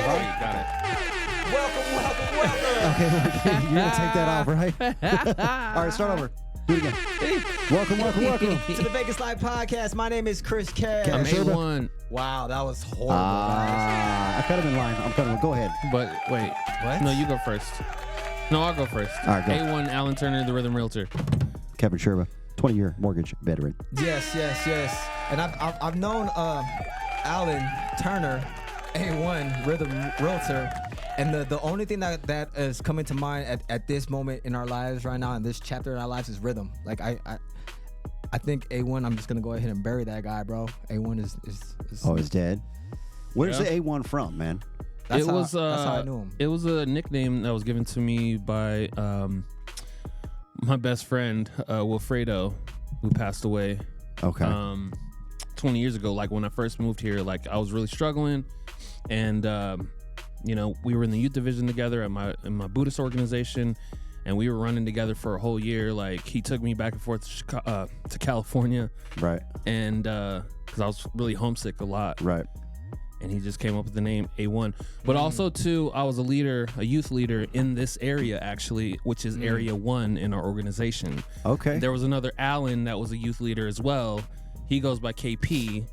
Get All it? right, got it. Welcome. Okay, you're gonna take that off, right? All right, start over. Do it again. Welcome. To the Vegas Live Podcast. My name is Chris Cash. I'm Sherba. A1, Wow, that was horrible, guys. I cut him in line. I'm cutting him. Go ahead. but wait. What? No, you go first. No, I'll go first. All right, go. A1, Alan Turner, the Rhythm Realtor. Kevin Sherba, 20-year mortgage veteran. Yes. And I've known Alan Turner, A1 Rhythm Realtor, and the only thing that is coming to mind at this moment in our lives right now, in this chapter in our lives, is rhythm. Like I think A1. I'm just gonna go ahead and bury that guy, bro. A1 is Oh, he's dead. Where's Yeah. the A1 from, man? That's That's how I knew him. It was a nickname that was given to me by my best friend, Wilfredo, who passed away Okay. 20 years ago. Like when I first moved here, like I was really struggling, and we were in the youth division together in my Buddhist organization, and we were running together for a whole year. Like he took me back and forth to California, Right. and because I was really homesick a lot, Right. and he just came up with the name A1. But also too, I was a youth leader in this area actually, which is Area 1 in our organization. Okay. There was another Alan that was a youth leader as well. He goes by KP,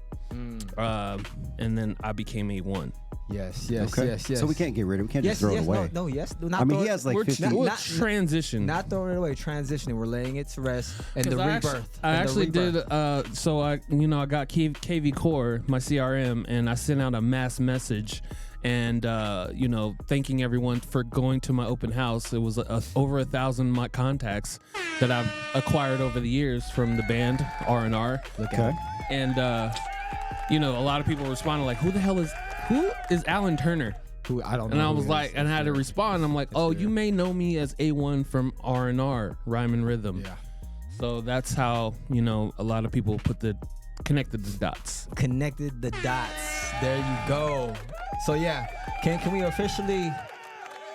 and then I became A1. Yes. Okay. So we can't get rid of it. We can't just throw it away. No, yes. Do not I mean, throw he it- has like We're 50. we're not- transition. Not throwing it away, transitioning. We're laying it to rest, and the 'Cause I rebirth. actually did. So I got KV Core, my CRM, and I sent out a mass message, and thanking everyone for going to my open house. It was over 1,000 my contacts that I've acquired over the years from the band R&R, Okay. and a lot of people responded like, "Who is Alan Turner?" Who I don't know. And I who was it like, is. and I had to respond. I'm like, "Oh, weird. you may know me as A1 from R&R, Rhyme and Rhythm." Yeah. So that's how, a lot of people connected the dots. Connected the dots. There you go. So yeah, can we officially,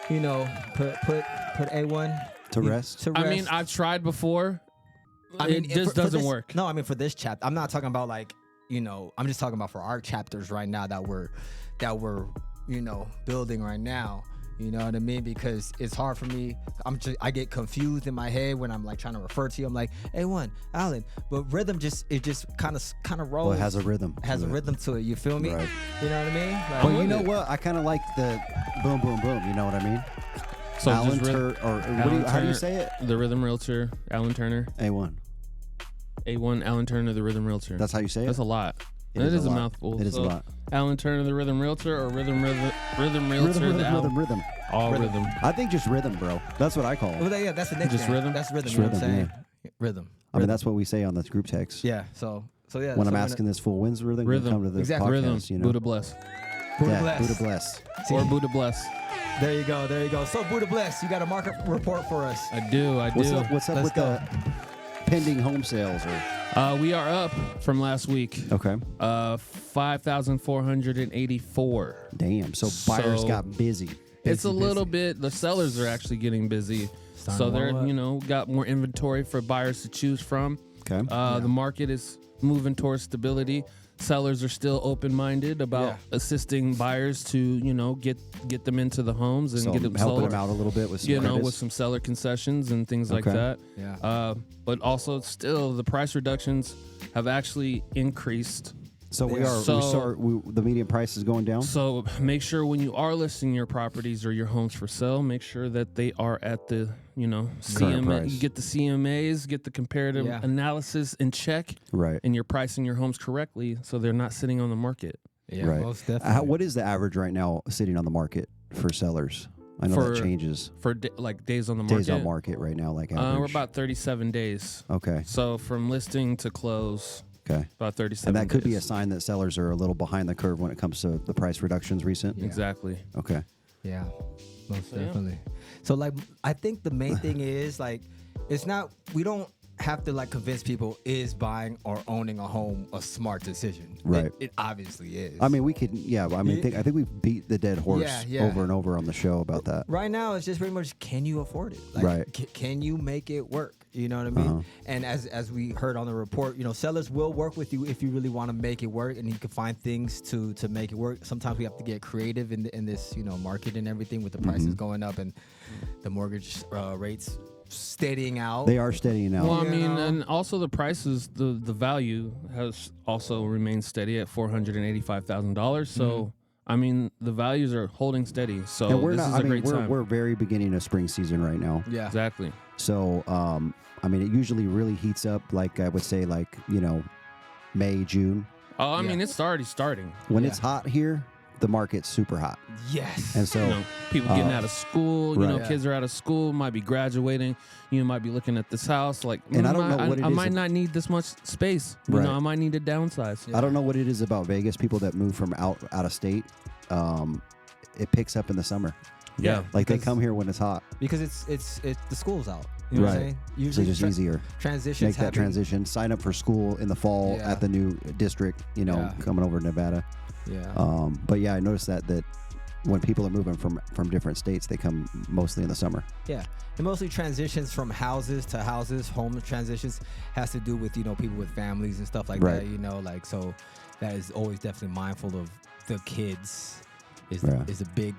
put A1 To rest? To rest? I mean, I've tried before. It if just for doesn't this- work. No, I mean for this chapter. I'm not talking about I'm just talking about for our chapters right now that we're building right now. You know what I mean? Because it's hard for me. I get confused in my head when I'm like trying to refer to you. I'm like, A1, Alan, but rhythm just kind of rolls. Well, it has a rhythm. Has to a it. rhythm to it. You feel me? Right. You know what I mean? Like, Well, you know what? I kind of like the boom, boom, boom. You know what I mean? So Alan just Tur- or how do you say it? The Rhythm Realtor, Alan Turner. A1. A1, Alan Turner, the Rhythm Realtor. That's how you say it? That's a lot. It It is is a a lot. mouthful. It is a So, lot. Alan Turner, the Rhythm Realtor, or Rhythm Realtor, Rhythm. all Rhythm. rhythm. I think just rhythm, bro. That's what I call well, it. yeah, that's the nickname. Just rhythm? That's rhythm. Just You know what I'm rhythm, saying? Rhythm. I mean, that's what we say on this group text. Yeah. So yeah. When so I'm asking this fool, when's rhythm going to Rhythm. come to the Exactly. podcast? Rhythm. You know? Buddha bless. Buddha Yeah, bless. Buddha bless. See, Or Buddha bless. There you go. So Buddha bless. You got a market report for us. I do. What's up Let's with the pending home sales? We are up from last week. Okay. 5,484. Damn. So buyers So- got busy. It's a little bit. The sellers are actually getting busy, Starting so to they're warm up. got more inventory for buyers to choose from. Okay. The market is moving towards stability. Sellers are still open-minded about Yeah. assisting buyers to get them into the homes and So get them helping sold. them out a little bit with some credits. With some seller concessions and things like Okay. that. Yeah. But also still the price reductions have actually increased. So So- the median price is going down. So make sure when you are listing your properties or your homes for sale, make sure that they are at the, CMA. price. You get the CMAs, get the comparative Yeah. analysis in check, Right. and you're pricing your homes correctly so they're not sitting on the market. Yeah. Right. Most definitely. What is the average right now sitting on the market for sellers? I know that changes. For days on the market. Days on market right now, like We're average. about 37 days. Okay. So from listing to close, Okay. about 37 And that could be a days. sign that sellers are a little behind the curve when it comes to the price reductions recent. Yeah. Exactly. Okay. Yeah, most Yeah. definitely. So I think the main thing is it's not, we don't have to like convince people, is buying or owning a home a smart decision? Right. It obviously is. I mean, we could, yeah. I mean, I think we've beat the dead horse Yeah. over and over on the show about that. Right now, it's just pretty much, can you afford it? Like, Right. Can you make it work? You know what I mean? And as we heard on the report, sellers will work with you if you really want to make it work, and you can find things to make it work. Sometimes we have to get creative in this market and everything, with the prices going up and the mortgage rates steadying out. They are steadying out. Well, I mean, and also the prices, the value has also remained steady at $485,000. So, I mean, the values are holding steady. So and we're this not. is I a mean, great time. we're very beginning of spring season right now. Yeah, Exactly. So, I mean, it usually really heats up. Like I would say, like May, June. Oh, I mean, it's already starting. When it's hot here, the market's super hot. Yes. And so, People getting out of school, right. kids are out of school, might be graduating. You might be looking at this house like, And I don't know what it I is. might not need this much space. Right. I might need to downsize. I don't know what it is about Vegas. People that move from out of state, it picks up in the summer. Yeah. Like they Because- come here when it's hot. because it's the school's out. You know what I'm Right. saying? So Usually it's just easier. transitions Make that happen. transition. Sign up for school in the fall Yeah. at the new district. Yeah. Coming over to Nevada. Yeah. But yeah, I noticed that when people are moving from different states, they come mostly in the summer. Yeah, and mostly transitions from houses to houses, home transitions has to do with people with families and stuff like Right. that. So that is always definitely mindful of the kids is Yeah. is a big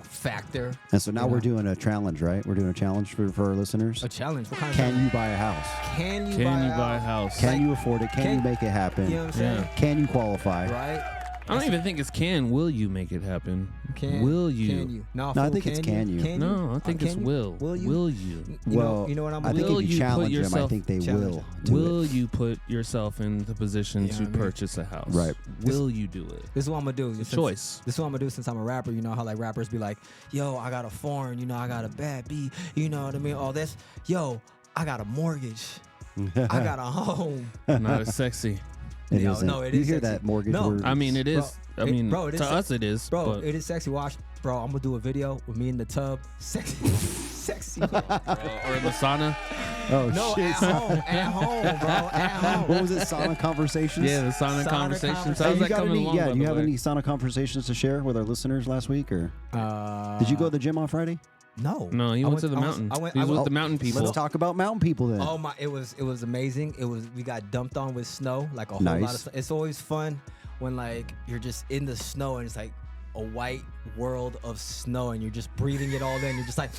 factor. And so now we're doing a challenge, right? We're doing a challenge for our listeners. A challenge. What kind of Can challenge? you buy a house? Can you Can buy you a buy a house? house? Can you afford it? Can you make it happen? You know what I'm saying? Yeah. Can you qualify? Right? I don't even think it's can. Will you make it happen? Can Will you? Can you? No, No, I fool, think it's can you. No, I think it's can you? will. Will you? Will you? Well, you know what I'm I think Will if you you put challenge them, I yourself- think they challenge will them. do Will it. you put yourself in the position Yeah, to I mean- purchase a house? Right. Will you do it? This is what I'm gonna do. It's a choice. This is what I'm gonna do since I'm a rapper. You know how like rappers be like, yo, I got a foreign, I got a bad beat, you know what I mean? All this, yo, I got a mortgage, I got a home. Not as sexy. It No, isn't. no, it you is hear sexy. that mortgage No. word? I mean, it is. Bro, I mean, bro, it is to sex- us it is. Bro, but, it is sexy. Watch, bro, I'm gonna do a video with me in the tub, sexy. or in the sauna. Oh No, shit! at home, bro, at home. What was it? Sauna conversations. Yeah, the sauna Sauna conversations. conversations. How's you that got coming any? along? Yeah, by do you the have way? any sauna conversations to share with our listeners last week, or did you go to the gym on Friday? No, No, he I went to the I mountain. I went. He I was went with the mountain people. Let's talk about mountain people then. Oh my! It was amazing. We got dumped on with snow, like a whole lot Nice. of stuff. It's always fun when like you're just in the snow and it's like a white world of snow and you're just breathing it all in. You're just like,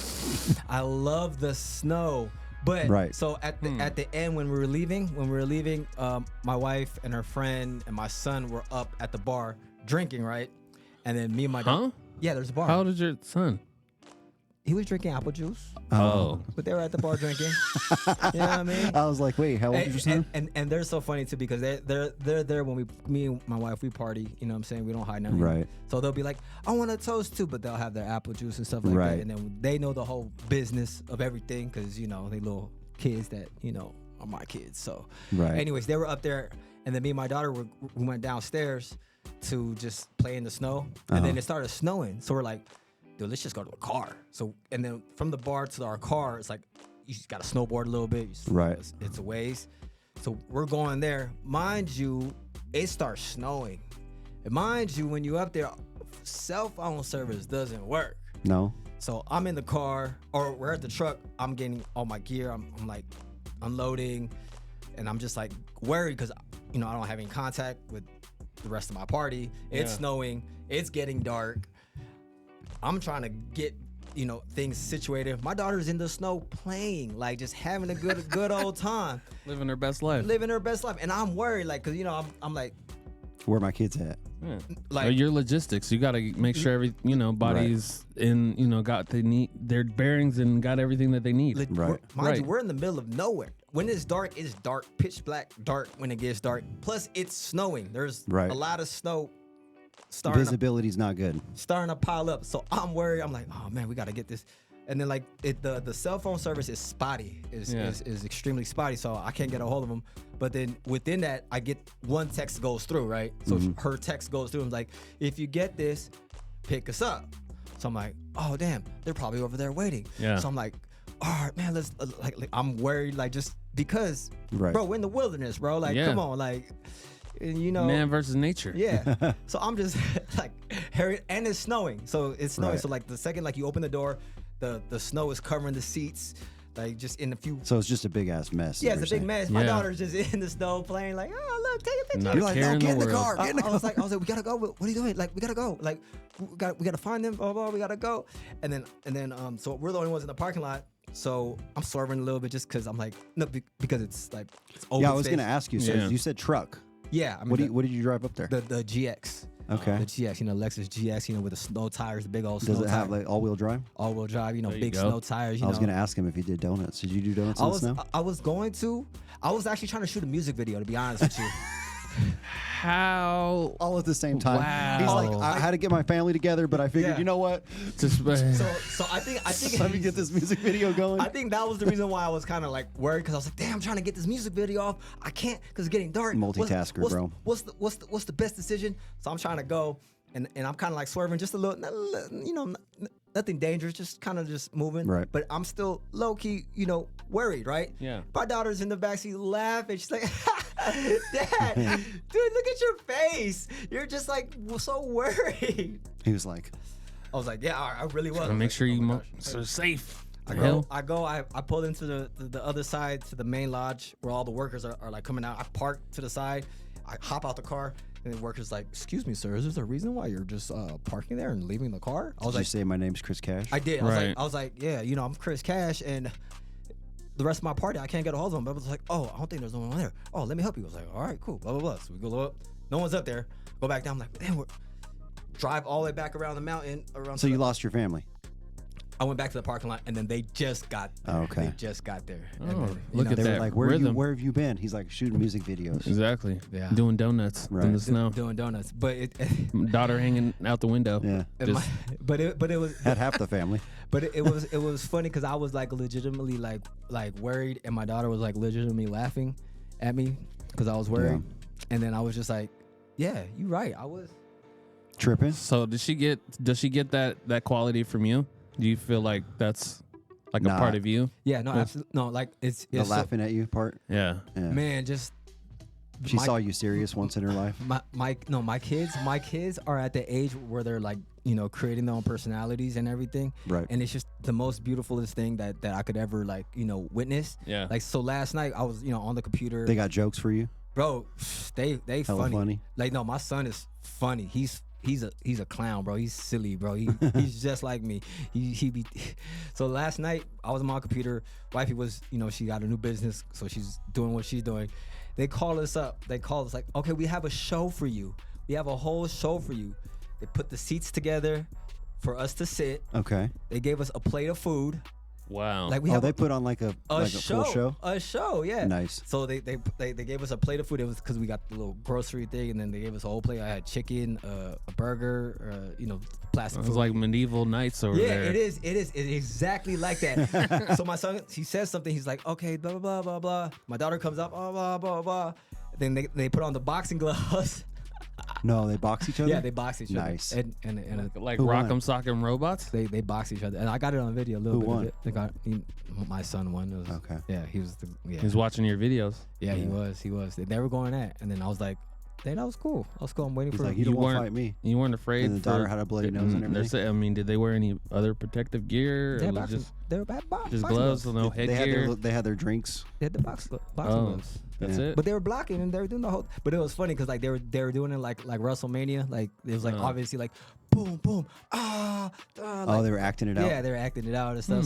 I love the snow. But Right. so at the end when we were leaving, my wife and her friend and my son were up at the bar drinking, right? And then me and my dad. Huh? Yeah, there's a bar. How old is your son? He was drinking apple juice, Oh. but they were at the bar drinking. You know what I mean? I was like, wait, how old is your son? And they're so funny too because they're there when me and my wife we party. You know what I'm saying? We don't hide nothing. Right. So they'll be like, I want a toast too, but they'll have their apple juice and stuff like Right. that. And then they know the whole business of everything because they little kids that are my kids. So, Right. anyways, they were up there, and then me and my daughter we went downstairs to just play in the snow, and then it started snowing. So we're like, dude, let's just go to a car. So and then from the bar to our car, it's like you just got to snowboard a little bit. Right. It's a ways. So we're going there. Mind you, it starts snowing. And mind you, when you up there, cell phone service doesn't work. No. So I'm in the car, or we're at the truck. I'm getting all my gear. I'm like unloading, and I'm just like worried because I don't have any contact with the rest of my party. It's snowing. It's getting dark. I'm trying to get things situated. My daughter's in the snow playing, like just having a good old time, Living her best life. living her best life. And I'm worried, like, cause I'm like, Where my kids at? Yeah. like Your logistics. You got to make sure every body's in got their bearings and got everything that they need. Right. Mind you, Right. we're in the middle of nowhere. When it's dark, pitch black dark when it gets dark. Plus, it's snowing. There's Right. a lot of snow starting Visibility's not good. to pile up. So I'm worried. I'm like, oh man, we got to get this. And then like the cell phone service is spotty, is extremely spotty. So I can't get a hold of them. But then within that, I get one text goes through, right? So her text goes through. I'm like, if you get this, pick us up. So I'm like, oh damn, they're probably over there waiting. Yeah. So I'm like, all right, man, let's like I'm worried, like just because, Right. bro, we're in the wilderness, bro. Like, Yeah. come on, like, you know. Man versus nature. Yeah. So I'm just like, Harry, and it's snowing. So it's snowing. Right. So like the second like you open the door, the snow is covering the seats, like just in a few. So it's just a big ass mess. Yeah, is it's what a big you're saying. mess. My Yeah. daughter's just in the snow playing, like, oh look, take a picture. Not You're like, care no, in get in the world. car. Get in the I car. was like, we gotta go. What are you doing? Like, we gotta go. Like, we gotta find them. Blah, blah, we gotta go. And then, so we're the only ones in the parking lot. So I'm swerving a little bit just because I'm like, no, because it's like, it's open Yeah, I was space. gonna ask you. So Yeah. you said truck. Yeah, I mean, What did you drive up there? the GX. Okay. The GX, Lexus GX, with the snow tires, the big old Does snow it have tire, like all-wheel drive? all-wheel drive, There you big go. snow tires. I was gonna ask him if he did donuts. Did you do donuts in the snow? I was going to. I was actually trying to shoot a music video, to be honest with you. How? All at the same time. Wow. He's like, I had to get my family together, but I figured, Yeah. you know what? Just, So I think Let me get this music video going. I think that was the reason why I was kind of like worried, because I was like, damn, I'm trying to get this music video off. I can't because it's getting dark. Multitasker, bro. What's the best decision? So I'm trying to go, and I'm kind of like swerving just a little, nothing dangerous, just kind of just moving. Right. But I'm still low key, worried, right? Yeah. My daughter's in the backseat laughing. She's like, Dad, dude, look at your face. You're just like so worried. He was like, I was like, yeah, I really was. to I was make like, sure oh you my mo- gosh. so safe. I The hell? pulled into the other side to the main lodge where all the workers are like coming out. I park to the side. I hop out the car, and the worker's like, "Excuse me, sir, is there a reason why you're just parking there and leaving the car?" I was did you like, say my name's Chris Cash? "I did." Right. I was like, "Yeah, I'm Chris Cash, and the rest of my party, I can't get a hold of them." But I was like, "Oh, I don't think there's no one there. Oh, let me help you." I was like, "All right, cool." Blah blah blah. So we go up. No one's up there. Go back down. I'm like, "Damn, drive all the way back around the mountain around." So you lost your family. I went back to the parking lot, and then they just got. Oh, okay. They just got there. And Oh, then, look at They that were like, rhythm. where have you been? He's like, shooting music videos. Exactly. Yeah. Doing donuts in Right. the snow. doing donuts, but Daughter hanging out the window. Yeah. Just, but it was Had half the family. but it was funny because I was like legitimately like worried, and my daughter was like legitimately laughing at me because I was worried, and then I was just like, yeah, you're right, I was. Tripping. so does she get that quality from you? Do you feel like that's like Nah. a part of you? Yeah, no, absolutely, no, like it's The so- laughing at you part. Yeah. Yeah. man, just She my- saw you serious once in her life. my kids are at the age where they're like creating their own personalities and everything, Right. and it's just the most beautifulest thing that I could ever like witness. Yeah. Like, so last night I was on the computer. They got jokes for you. Bro, they Hella funny. Like, no, my son is funny. He's a clown, bro. He's silly, bro. He's just like me. He be. So last night I was on my computer. Wifey was, she got a new business, so she's doing what she's doing. They call us up. They call us like, okay, we have a show for you. We have a whole show for you. They put the seats together for us to sit. Okay. They gave us a plate of food. Wow. Like, we Oh, have they put on like a full show. A show, yeah. Nice. So they gave us a plate of food. It was because we got the little grocery thing, and then they gave us a whole plate. I had chicken, a burger, plastic it food. was like medieval nights over yeah, there. it is. It's exactly like that. So my son, he says something. He's like, okay, blah blah blah blah blah. My daughter comes up, blah blah blah blah. Then they put on the boxing gloves. No, they box each other. Yeah, they box each other. Nice. And Like Who won? Rock'em Sock'em Robots. they box each other, and I got it on video a little Who bit won? of it. They got my son won. It was, Okay. Yeah, he was He's watching your videos. Yeah, he was. They were going at, and then I was like, "Hey, that was cool. I'm waiting He's for." like, you don't want to weren't- fight me. You weren't afraid. And the daughter had a bloody nose and they're everything? I mean, did they wear any other protective gear? They Or had was boxing, just they were bad just boxing gloves, no They had headgear? they had their drinks. They had the boxing Oh, gloves. that's Yeah. it. But they were blocking and they were doing the whole. But it was funny because like they were doing it like WrestleMania. Like it was like obviously like boom boom Oh, like, they were acting it out. yeah, they were acting it out and stuff.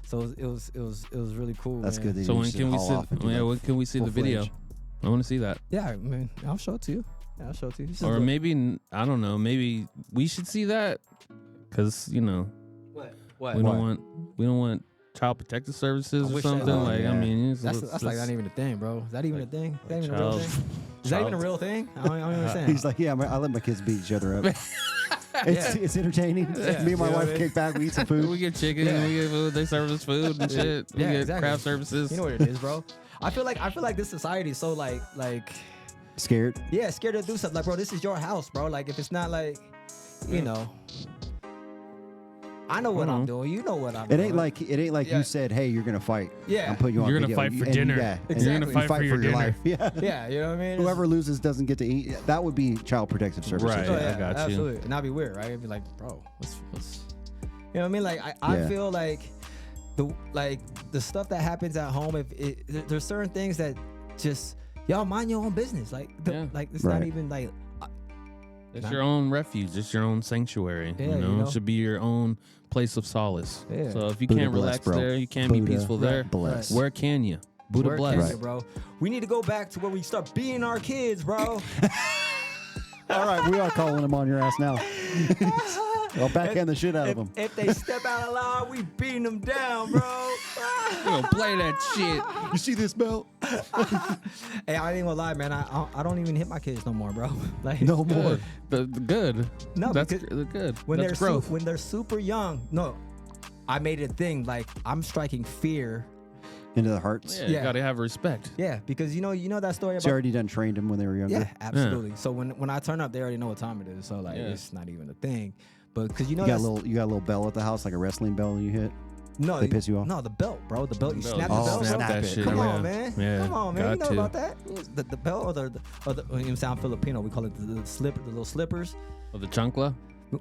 So it was really cool. That's man. good. That So you when just can we haul see? off and do Yeah, that when can we see the video? full-fledged. I want to see that. Yeah, I mean, I'll show it to you. Yeah, I'll show it to you. This is Or the- maybe I don't know. Maybe we should see that because what we don't want child protective services I or wish something. that- oh, Like yeah. I mean, it's, that's like not even a thing, bro. Is that even a thing? Is that even a real child- thing? Is that even a child- real thing? I don't understand. He's like, yeah, I let my kids beat each other up. It's entertaining. Yeah. Me and my You know what I wife mean? kick back, we eat some food. we get chicken, Yeah. we get food, they serve us food and shit. We Yeah, get exactly. craft services. You know what it is, bro. I feel like this society is so like Scared. yeah, scared to do something. Like, bro, this is your house, bro. Like, if it's not like, you know, I know what I'm doing. You know what I'm It doing. ain't like Yeah. you said, hey, you're gonna fight. Yeah. I'm putting you on You're gonna video. fight for And dinner. Yeah, You're Exactly. gonna fight for your dinner. life. Yeah. Yeah, you know what I mean? Whoever loses doesn't get to eat. That would be child protective services. Right. Oh, I yeah, got you. absolutely. And that'd be weird, right? It'd be like, bro, what's you know what I mean? Like I Yeah. feel like the stuff that happens at home, there's certain things that just y'all mind your own business. Like it's not Right. even like It's your own refuge. It's your own sanctuary. Yeah, you know, you know? it should be your own place of solace. Yeah. So if you Buddha can't bless, relax bro. there, you can't Buddha be peaceful there. bless. Where can you? Buddha where bless. can Right. you, bro? We need to go back to where we start being our kids, bro. All right, we are calling him on your ass now. I'll backhand the shit out of him. If they step out of line, we beating them down, bro. We gonna play that shit. You see this belt? Hey, I ain't gonna lie, man. I don't even hit my kids no more, bro. Like No more. Good. No, that's because good. when That's they're growth. when they're super young. No, I made it a thing. Like I'm striking fear. Into the hearts. yeah, you yeah. gotta have respect. Yeah, because you know that story So you about. already done trained them when they were younger? Yeah, absolutely. So when I turn up, they already know what time it is. So like Yeah. it's not even a thing. But because you know You got a that's- little bell at the house, like a wrestling bell you hit? no, they piss you off? No, the belt, bro. The belt. You snap Oh, the belt. snap bro. that shit, Come yeah. on, man. Yeah, Come on, man. You know got to. about that? The belt or the you know, sound Filipino. We call it the slipper, the little slippers. Oh, the chancla?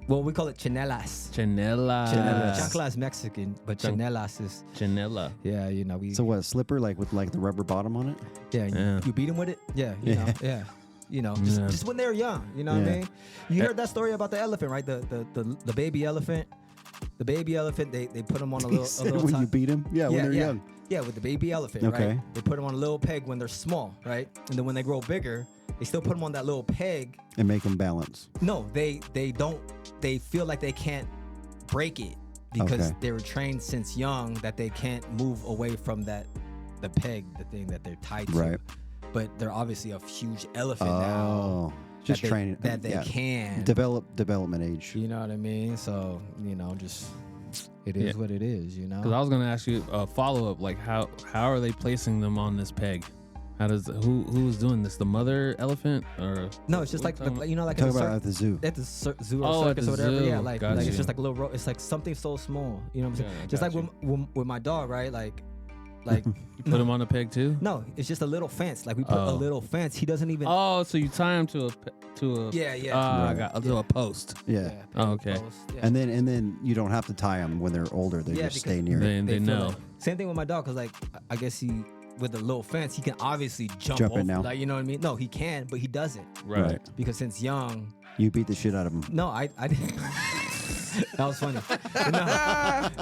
Well, we call it chanelas. Chanela. Chancla is Mexican, but chanelas is Chanela. yeah. You know we. So what, a slipper like with like the rubber bottom on it? Yeah, Yeah. You beat them with it. Yeah, you know, yeah. You know, just when they're young. You know what I Yeah. mean? You heard that story about the elephant, right? The baby elephant. The baby elephant. They put them on a He little. said a little when you ti- beat him? Yeah, when they're yeah. young. Yeah, with the baby elephant, Okay. right? They put them on a little peg when they're small, right? And then when they grow bigger, they still put them on that little peg. And make them balance. No, they don't. They feel like they can't break it because Okay. they were trained since young that they can't move away from the peg, the thing that they're tied to. Right. But they're obviously a huge elephant now. Oh. Just that they- training. that they yeah. can. Development age. You know what I mean? So just it is Yeah. what it is. You Because I know. was gonna ask you a follow up, like how are they placing them on this peg? How does who's doing this? The mother elephant or No, it's just what like time- you know, like Talk in the about at the zoo. at the zoo or Oh, at circus the or whatever. zoo. Yeah, like Gotcha. it's just like a little. It's like something so small. You know what I'm saying? Yeah, just like gotcha. with my dog, right? Like you put him on a peg too? no, it's just a little fence. Like we put a Oh. little fence. He doesn't even. Oh, so you tie him to a Yeah, yeah. I Right. got to a post. Yeah. Oh, okay. Yeah. And then you don't have to tie them when they're older. They Yeah, just stay because near it. They feel know. like- same thing with my dog, cause like I guess he with the little fence he can obviously jump Jump over. in now. Like you know what I mean? No, he can, but he doesn't Right. because since young. You beat the shit out of them. No, I didn't. That was funny.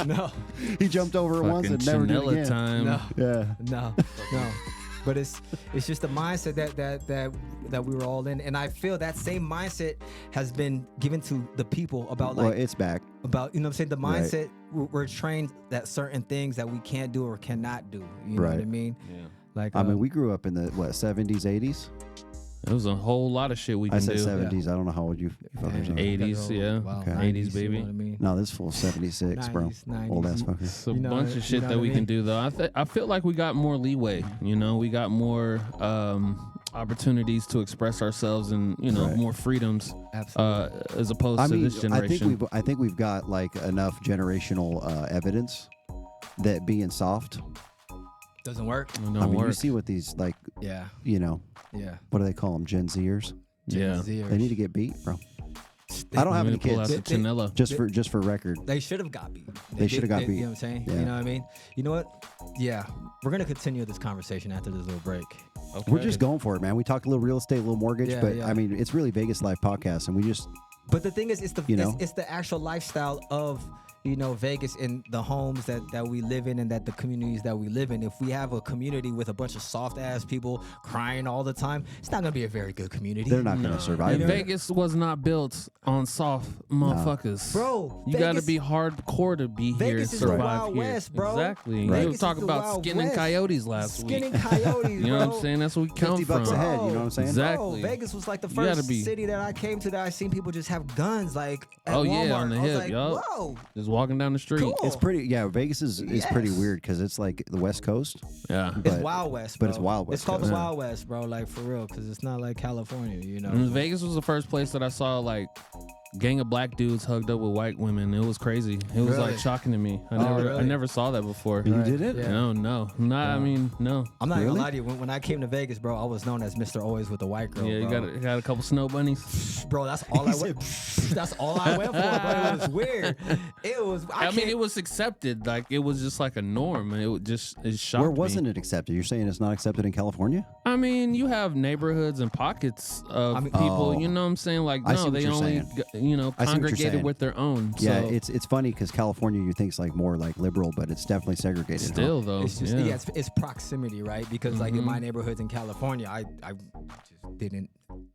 No. He jumped over it once Fucking and never did Chanela again. time. No. Yeah. No. But it's just the mindset that we were all in, and I feel that same mindset has been given to the people about Well, like it's back. about you know what I'm saying. The Right. mindset we're trained that certain things that we can't do or cannot do. You know what I Right. mean? Yeah. Like I mean, we grew up in the 70s, 80s. There was a whole lot of shit we I can said do. 70s. I don't know how old you fuckers are. 80s, yeah. Okay. 80s, baby. You know what I mean? No, this full 76, bro. 90s, Old ass 90s. fucker. It's a You know- bunch of you shit know that what we I can mean? do though. I feel like we got more leeway. You know, we got more opportunities to express ourselves and Right. more freedoms Absolutely. as opposed I to mean, this generation. I think we've got like enough generational evidence that being soft. Doesn't work. It don't I mean, work. you see what these like, Yeah. yeah. What do they call them? Gen Zers. yeah. They need to get beat, bro. I don't have any Pull out kids. the Chanela. Just for record. They should have got beat. They should have got beat. You know what I'm saying? Yeah. You know what I mean? You know what? Yeah. We're going to continue this conversation after this little break. Okay. We're just going for it, man. We talked a little real estate, a little mortgage, Yeah, but yeah. I mean, it's really Vegas Live podcast, and we just But the thing is, it's the You know? it's the actual lifestyle of Vegas and the homes that we live in and that the communities that we live in. If we have a community with a bunch of soft ass people crying all the time, it's not gonna be a very good community. they're not going to survive. And it. Vegas was not built on soft motherfuckers. Bro, You got to Vegas- be hardcore to be here and Vegas is the survive Wild here. West, bro. Exactly. Right. They were Vegas talking is the about Wild skinning West. coyotes last Skinning week. coyotes, You know what I'm saying? That's where we come $50 from. a head, you know what I'm saying? Exactly. Bro, Vegas was like the You gotta first be- city that I came to that I seen people just have guns like at Oh, Walmart. yeah, on the I was hip, like, yup. whoa. Just walking down the street. Cool. It's pretty. Yeah, Vegas is pretty Yes. weird because it's like the West Coast. Yeah. It's But- Wild West, but bro. it's Wild West It's called the Coast. Wild West, bro. Like for real, because it's not like California, you know. And Vegas was the first place that I saw like gang of black dudes hugged up with white women. It was crazy. It was Really? like shocking to me. I Really? never saw that before. You did it? Yeah. No, not. I mean, no. I'm not Really? gonna lie to you. When I came to Vegas, bro, I was known as Mr. Always with the white girl. Yeah, you bro. got a couple snow bunnies. Bro, that's all I went. That's all I went for. But it was weird. It was. I mean, it was accepted. Like it was just like a norm. It shocked Where me. wasn't it accepted? You're saying it's not accepted in California? I mean, you have neighborhoods and pockets of people. Oh. You know what I'm saying? Like, I see no, what they you're only, saying. you know, I see what you're congregated saying. with their own. Yeah, So it's funny because California you think is like more like liberal, but it's definitely segregated. huh? still though. It's just yeah. it's proximity, right? Because like in my neighborhoods in California, I just didn't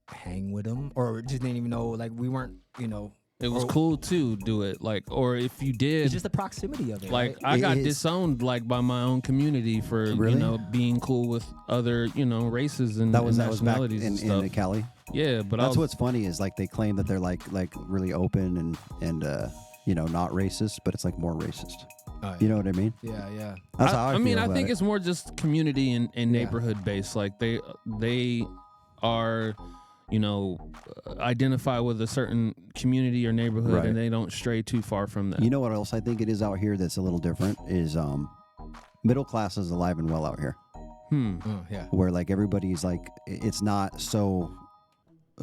hang with them or just didn't even know. Like we weren't, you know. It was or- cool to do it. Like, or if you did, It's just the proximity of it. like right? I got is- disowned like by my own community for Really? you know being cool with other you know races and, That was and back nationalities and in stuff. Cali. Yeah, but I That's was, what's funny is like they claim that they're like really open and you know not racist, but it's like more racist. Oh, You know what I mean? yeah. That's how I feel mean, I about think it. it's more just community and neighborhood based. Like they are, you know, identify with a certain community or neighborhood, Right. and they don't stray too far from that. You know what else I think it is out here that's a little different is middle class is alive and well out here, Yeah. where like everybody's like it's not so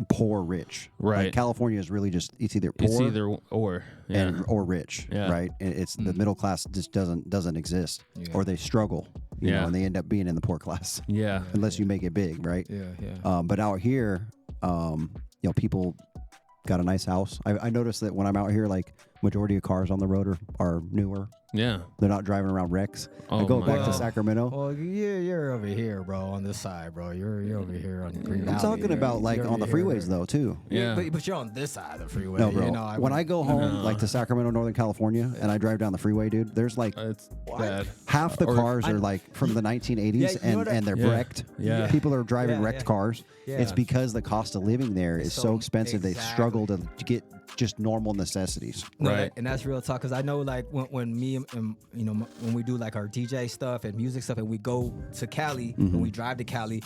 poor rich. Right. Like California is really just it's either poor It's either or. Yeah. or rich. Yeah. Right. It's the middle class just doesn't exist, Yeah. or they struggle. You Yeah. know, and they end up being in the poor class yeah. unless you make it big. Right. Yeah. But out here, you know, people got a nice house. I noticed that when I'm out here, like majority of cars on the road are newer. Yeah. They're not driving around wrecks. I Oh go my back to God. Sacramento. Well, you're over here, bro, on this side, bro. You're over here on Green Valley. I'm talking about like You're on the over here. freeways though too. Yeah. But you're on this side of the freeway. No, bro. You know, when wouldn't- I go home, like to Sacramento, Northern California, and I drive down the freeway, dude, there's like It's bad. half the or- cars are like from the 1980s, Yeah, you know what I- and they're Yeah. wrecked. Yeah. People are driving Yeah, wrecked yeah. cars. Yeah. It's because the cost of living there is It's so so- expensive. They exactly. struggle to get just normal necessities. No, Right. and that's real talk. Cause I know, like, when me and you know, when we do like our DJ stuff and music stuff, and we go to Cali, when we drive to Cali,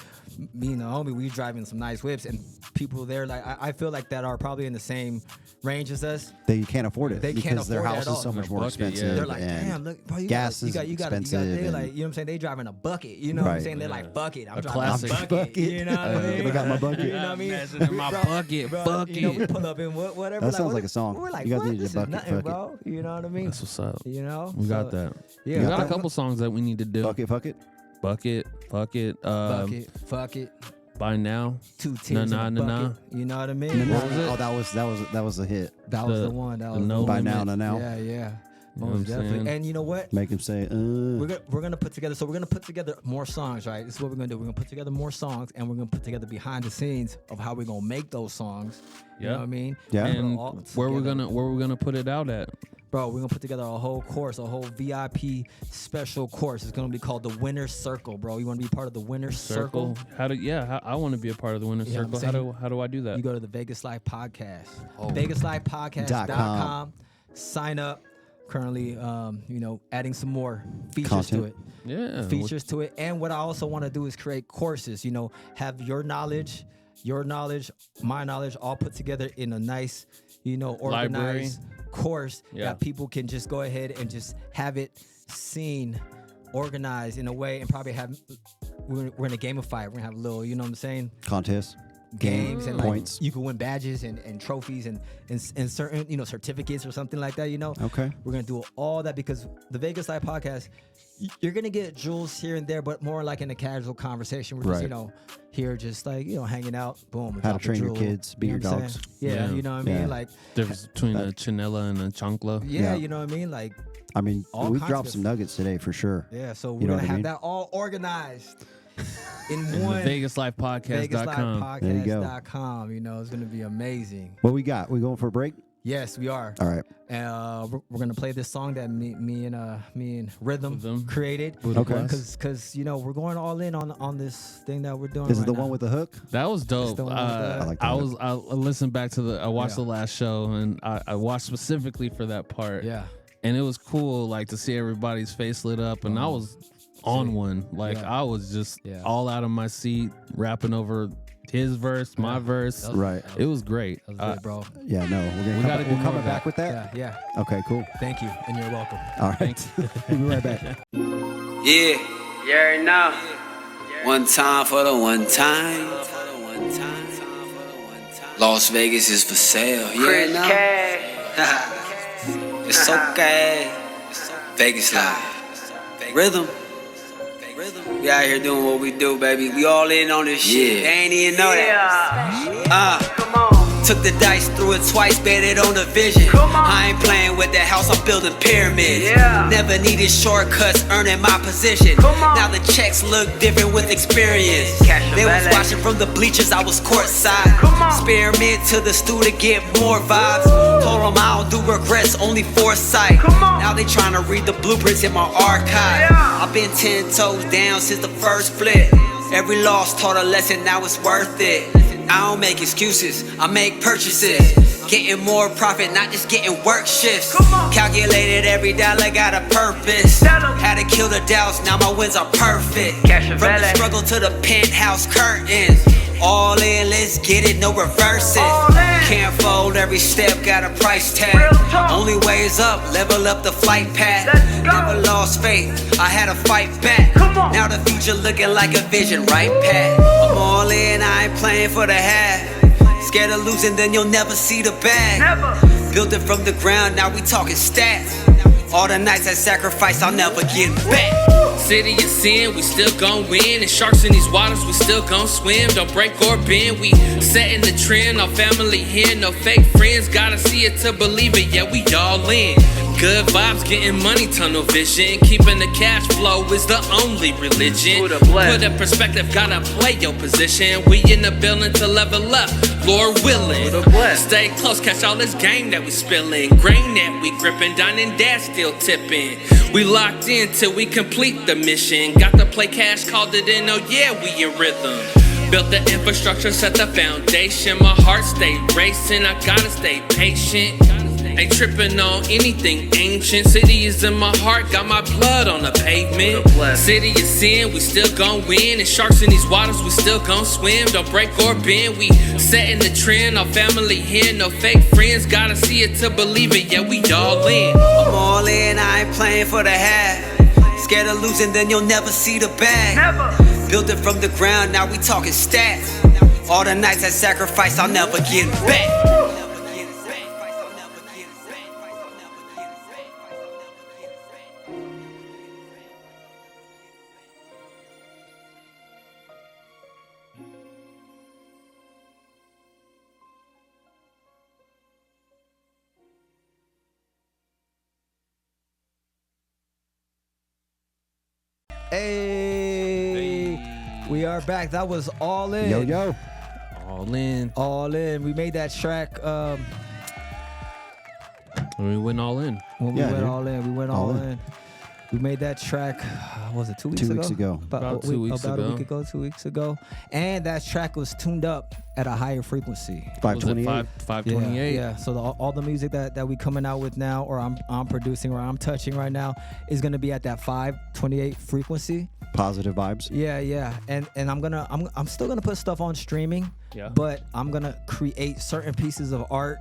me and the homie, we driving some nice whips, and people there, like, I feel like that are probably in the same range as us. They can't afford it They because can't their afford it house at is so all. much more Bucket, yeah. expensive. They're like, and damn, look, bro, you gas got, is you got, expensive. they're and- like, you know what I'm saying? They driving a bucket, you know what I'm Right. saying? They're like, bucket. I'm A driving classic. a bucket. Bucket. You know what I mean? I got my bucket. You know what I mean? Imagine in my bucket, bucket. You know, we pull up in whatever. That like, sounds what- like a song. We're like, You guys what? need a This is bucket, nothing, bucket. bro. You know what I mean? That's what's up. You know? We got So, that. Yeah. We got a Well, couple songs that we need to do. Bucket, fuck it. Bucket, fuck it. Bucket, fuck it. By now. Two tears Nah, in nah, a nah, bucket. You know what I mean? What was it? Oh, that was a hit. That was The- the one. That the was no the By one. now, limit. now. Yeah. You know what Most I'm definitely. saying? And you know what? Make him say, We're gonna put together. So we're gonna put together more songs, right? This is what we're gonna do. We're gonna put together more songs, and we're gonna put together behind the scenes of how we're gonna make those songs. You Yeah. know what I mean? Yeah. Put it And all where we're together. gonna put it out at? Bro, we're gonna put together a whole course, a whole VIP special course. It's gonna be called the Winner's Circle, bro. You wanna be part of the Winner's Circle? How do? Yeah, I want to be a part of the winner's Yeah, I'm circle. saying- How do I do that? You go to the Vegas Life Podcast, Oh. VegasLifePodcast.com. Sign up. Currently, you know, adding some more features Content. to it. Yeah. Features to it. And what I also want to do is create courses, you know, have your knowledge, my knowledge all put together in a nice, you know, organized course Yeah. that people can just go ahead and just have it seen, organized in a way, and probably have, we're going to gamify it. We're going to have a little, you know what I'm saying? contest. Games and like Points. you can win badges and trophies and certain, you know, certificates or something like that, you know. Okay. We're gonna do all that because the Vegas Live Podcast, you're gonna get jewels here and there, but more like in a casual conversation. We're just, Right. you know, here just like, you know, hanging out. Boom. we How to drop a train your jewel, kids, beat you know your what I'm dogs. saying? Yeah, Yeah. you know what I mean? Yeah. Like, Difference between a chinela and a chancla. yeah, Yeah. you know what I mean? Like, I mean, All we've kinds dropped of- some nuggets today for sure. yeah. So we're You know gonna what I have mean? that all organized in And one. VegasLifePodcast.com. There you go. VegasLifePodcast.com. You know, it's gonna be amazing. What we got? We going for a break? Yes, we are. All right. We're gonna play this song that me and Rhythm Rhythm. created. Okay. Because you know we're going all in on this thing that we're doing. Is it right the now. one with the hook? That was dope. the one with the- I like that. I listened back to I watched Yeah. the last show and I watched specifically for that part. Yeah. And it was cool, like to see everybody's face lit up, and I was on one. Like Yeah. I was just Yeah. all out of my seat, rapping over his verse, my verse. Right. It was great. That was good, bro. Yeah, no, We gotta do we're more coming of back that. with that. Yeah. Okay, cool. Thank you, and you're welcome. All right. We'll be right back. Yeah, you already know. One time for the one time. Las Vegas is for sale. Yeah, no. It's okay. Vegas life. Rhythm. We out here doing what we do, baby. We all in on this shit. They ain't even know that. Come on. Took the dice, threw it twice, bet it on the vision. I ain't playing with that house, I'm building pyramids. Never needed shortcuts, earning my position. Now the checks look different with experience. They was watching from the bleachers, I was courtside. Experiment to the stew to get more vibes. Told them I don't do regrets, only foresight. Now they trying to read the blueprints in my archive. I've been 10 toes down since the first flip. Every loss taught a lesson, now it's worth it. I don't make excuses, I make purchases. Getting more profit, not just getting work shifts. Calculated every dollar, got a purpose. Had to kill the doubts, now my wins are perfect. From the struggle to the penthouse curtains. All in, let's get it, no reversing. Can't fold, every step got a price tag. Only way is up, level up the flight path. Never lost faith, I had to fight back. Now the future looking like a vision, right path. I'm all in, I ain't playing for the half. Scared of losing, then you'll never see the bag. Built it from the ground, now we talking stats. All the nights I sacrificed, I'll never get back. City of sin, we still gon' win. And sharks in these waters, we still gon' swim. Don't break or bend, we setting the trend. Our family here, no fake friends. Gotta see it to believe it, yeah, we all in. Good vibes, getting money, tunnel vision. Keeping the cash flow is the only religion. Put a perspective, gotta play your position. We in the building to level up, Lord willing. Stay close, catch all this game that we spilling. Grain that we gripping, dine and dash still tipping. We locked in till we complete the mission. Got to play cash, called it in, oh yeah, we in rhythm. Built the infrastructure, set the foundation. My heart stay racing, I gotta stay patient. Ain't tripping on anything ancient. City is in my heart, got my blood on the pavement. City of sin, we still gon' win. And sharks in these waters, we still gon' swim. Don't break or bend, we setting the trend. Our family here, no fake friends. Gotta see it to believe it, yeah, we all in. I'm all in, I ain't playing for the half. Scared of losing, then you'll never see the bag. Built it from the ground, now we talking stats. All the nights I sacrificed, I'll never get back. Hey, we are back. That was All In. Yo, yo. All in. All In. We made that track We went all in. when we Yeah, went dude. all in. We went all in. We made that track, was it 2 weeks ago? 2 weeks ago. About 2 weeks about ago. a week ago, 2 weeks ago. And that track was tuned up at a higher frequency. 528. 528. Yeah. So all the music that we coming out with now, or I'm producing, or I'm touching right now, is gonna be at that 528 frequency. Positive vibes. Yeah. And I'm still gonna put stuff on streaming. Yeah. But I'm gonna create certain pieces of art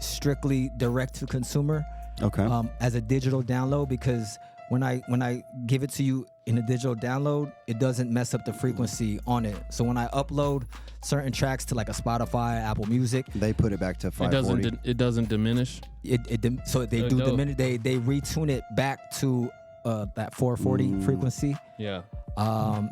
strictly direct to consumer. Okay. As a digital download, because when I give it to you in a digital download, it doesn't mess up the frequency on it. So when I upload certain tracks to like a Spotify, Apple Music, They put it back to 540. It doesn't diminish. so they do dope. diminish. They retune it back to that 440 frequency. Yeah.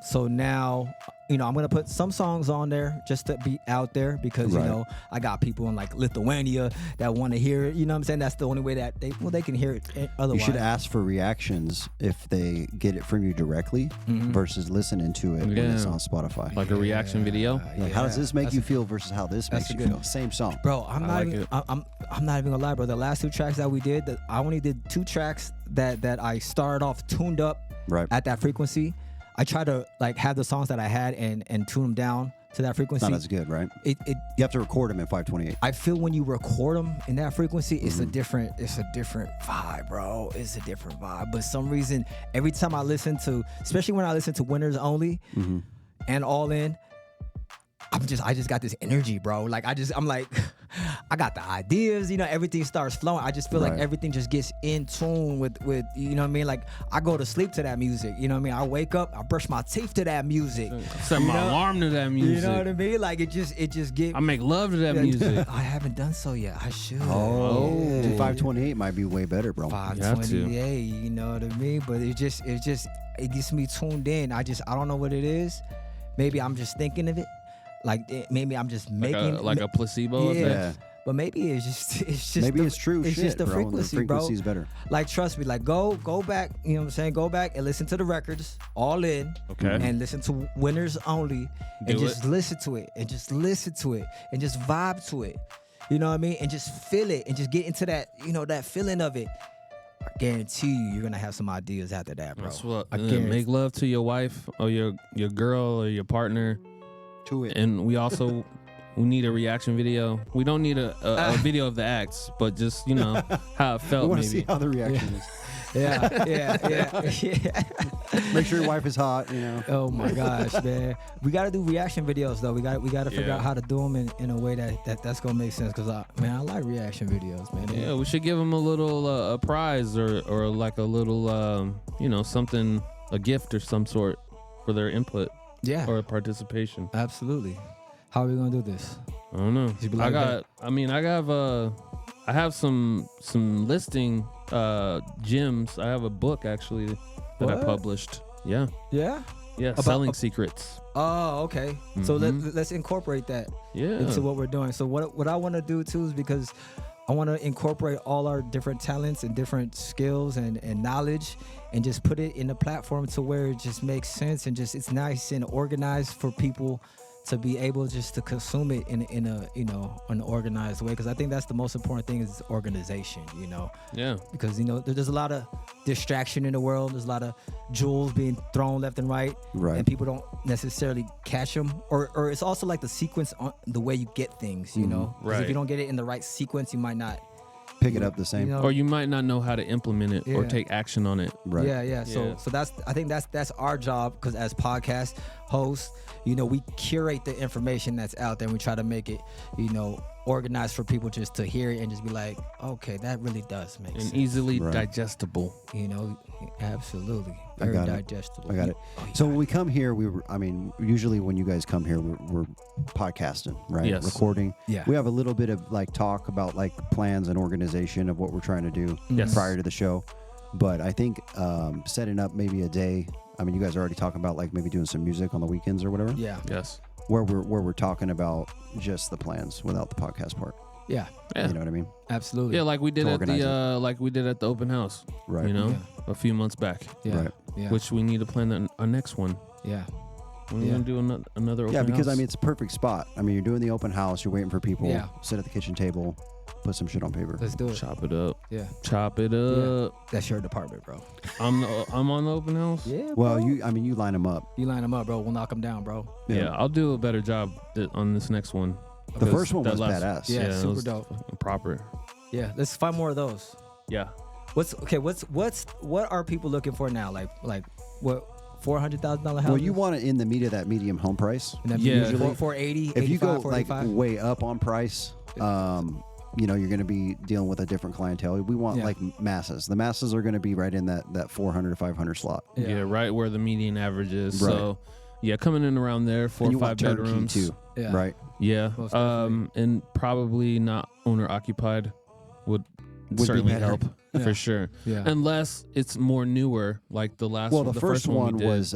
So now, I'm gonna put some songs on there just to be out there, because Right. I got people in like Lithuania that want to hear it. You know what I'm saying? That's the only way that they can hear it. Otherwise, You should ask for reactions if they get it from you directly versus listening to it when it's Yeah. on Spotify. Like a reaction video. Like, how does this make That's you feel versus how this makes a you good- feel? Same song. Bro, I'm I not like even. it. I'm not even gonna lie, bro. The last 2 tracks that we did, I only did 2 tracks that I started off tuned up Right. at that frequency. I try to like have the songs that I had and tune them down to that frequency. Not as good, right? It You have to record them in 528. I feel when you record them in that frequency, it's a different vibe, bro. It's a different vibe. But some reason, every time I listen to, especially when I listen to Winners Only and All In, I just got this energy, bro. Like I'm like, I got the ideas, you know, everything starts flowing. I just feel like everything just gets in tune with, you know what I mean? Like I go to sleep to that music, you know what I mean? I wake up, I brush my teeth to that music. Set my alarm to that music. You know what I mean? Like it just get. I make love to that music. I haven't done so yet. I should. Oh, 528 might be way better, bro. 528, you know what I mean? But it gets me tuned in. I don't know what it is. Maybe I'm just thinking of it. Like maybe I'm just making a placebo effect. Yeah. But maybe it's just maybe it's true. It's shit, just the bro. frequency, the frequency's better. Like trust me, like go back. You know what I'm saying? Go back and listen to the records all in. Okay. And listen to Winners Only, and just listen to it, and just listen to it, and just vibe to it. You know what I mean? And just feel it, and just get into that, you know, that feeling of it. I guarantee you're gonna have some ideas after that, bro. That's what. I guarantee. Make love to your wife or your girl or your partner. To it. And we also we need a reaction video. We don't need a video of the acts, but just, you know, how it felt. We want maybe to see how the reaction is. Yeah. Make sure your wife is hot, you know. Oh my gosh, man. We gotta do reaction videos though. We gotta figure out how to do them in a way that's gonna make sense. Cause I like reaction videos, man. Yeah, we should give them a little a prize or like a little you know, something, a gift or some sort for their input. Yeah. Or participation. Absolutely. How are we gonna do this? I don't know. I have some listing gems. I have a book actually that I published. Yeah. Yeah. Yeah. Selling secrets. Oh, okay. Mm-hmm. So let's incorporate that into what we're doing. So what I want to do too is because I want to incorporate all our different talents and different skills and knowledge and just put it in a platform to where it just makes sense and just it's nice and organized for people to be able just to consume it in a you know, an organized way. Because I think that's the most important thing is organization, you know. Yeah. Because, you know, there's a lot of distraction in the world. There's a lot of jewels being thrown left and right. Right. And people don't necessarily catch them. Or it's also like the sequence on the way you get things, you know. 'Cause Right. if you don't get it in the right sequence, you might not Pick it up the same. You know, Or you might not know how to implement it or Yeah. take action on it. Right. Yeah. So I think that's our job, because as podcast hosts, you know, we curate the information that's out there and we try to make it, you know, organized for people just to hear it and just be like, okay, that really does make sense. And easily Right. digestible. You know, absolutely. I Very got it. digestible. I got it. Oh, So yeah. when we come here, usually when you guys come here, we're podcasting, right? Yes. Recording. Yeah. We have a little bit of like talk about like plans and organization of what we're trying to do Yes. prior to the show. But I think setting up maybe a day. I mean, you guys are already talking about like maybe doing some music on the weekends or whatever. Yeah. Yes. Where we're talking about just the plans without the podcast part. Yeah. Yeah. You know what I mean? Absolutely. Yeah, like we did To at organize the open house. Right. You know, Yeah. a few months back. Yeah. Right. Yeah. Which we need to plan our next one. Yeah. We're Yeah. gonna do another open Yeah, because house. I mean, it's a perfect spot. I mean, you're doing the open house. You're waiting for people. Yeah. Sit at the kitchen table. Put some shit on paper. Let's do it. chop it up. Yeah. Chop it up. That's your department, bro. I'm on the open house. Yeah. Well, bro. you line them up. You line them up, bro. We'll knock them down, bro. Yeah, I'll do a better job on this next one. The Because first one that was last- badass. Yeah, it super was dope. Proper. Yeah. Let's find more of those. Yeah. What are people looking for now? Like what $400,000 house? Well, you want it in the meat of that medium home price. Yeah. 480. If you go 85, like 485. way up on price, you know, you're going to be dealing with a different clientele. We want Yeah. like masses. The masses are going to be right in that 400 to 500 slot. Yeah. Right where the median average is. Right. So, yeah, coming in around there, 4 And you or 5 want turnkey bedrooms. too, Yeah. right? Yeah. Most definitely. And probably not owner occupied would be certainly better. help Yeah. for sure. Yeah. Unless it's more newer, like the last Well, one. the first one we did.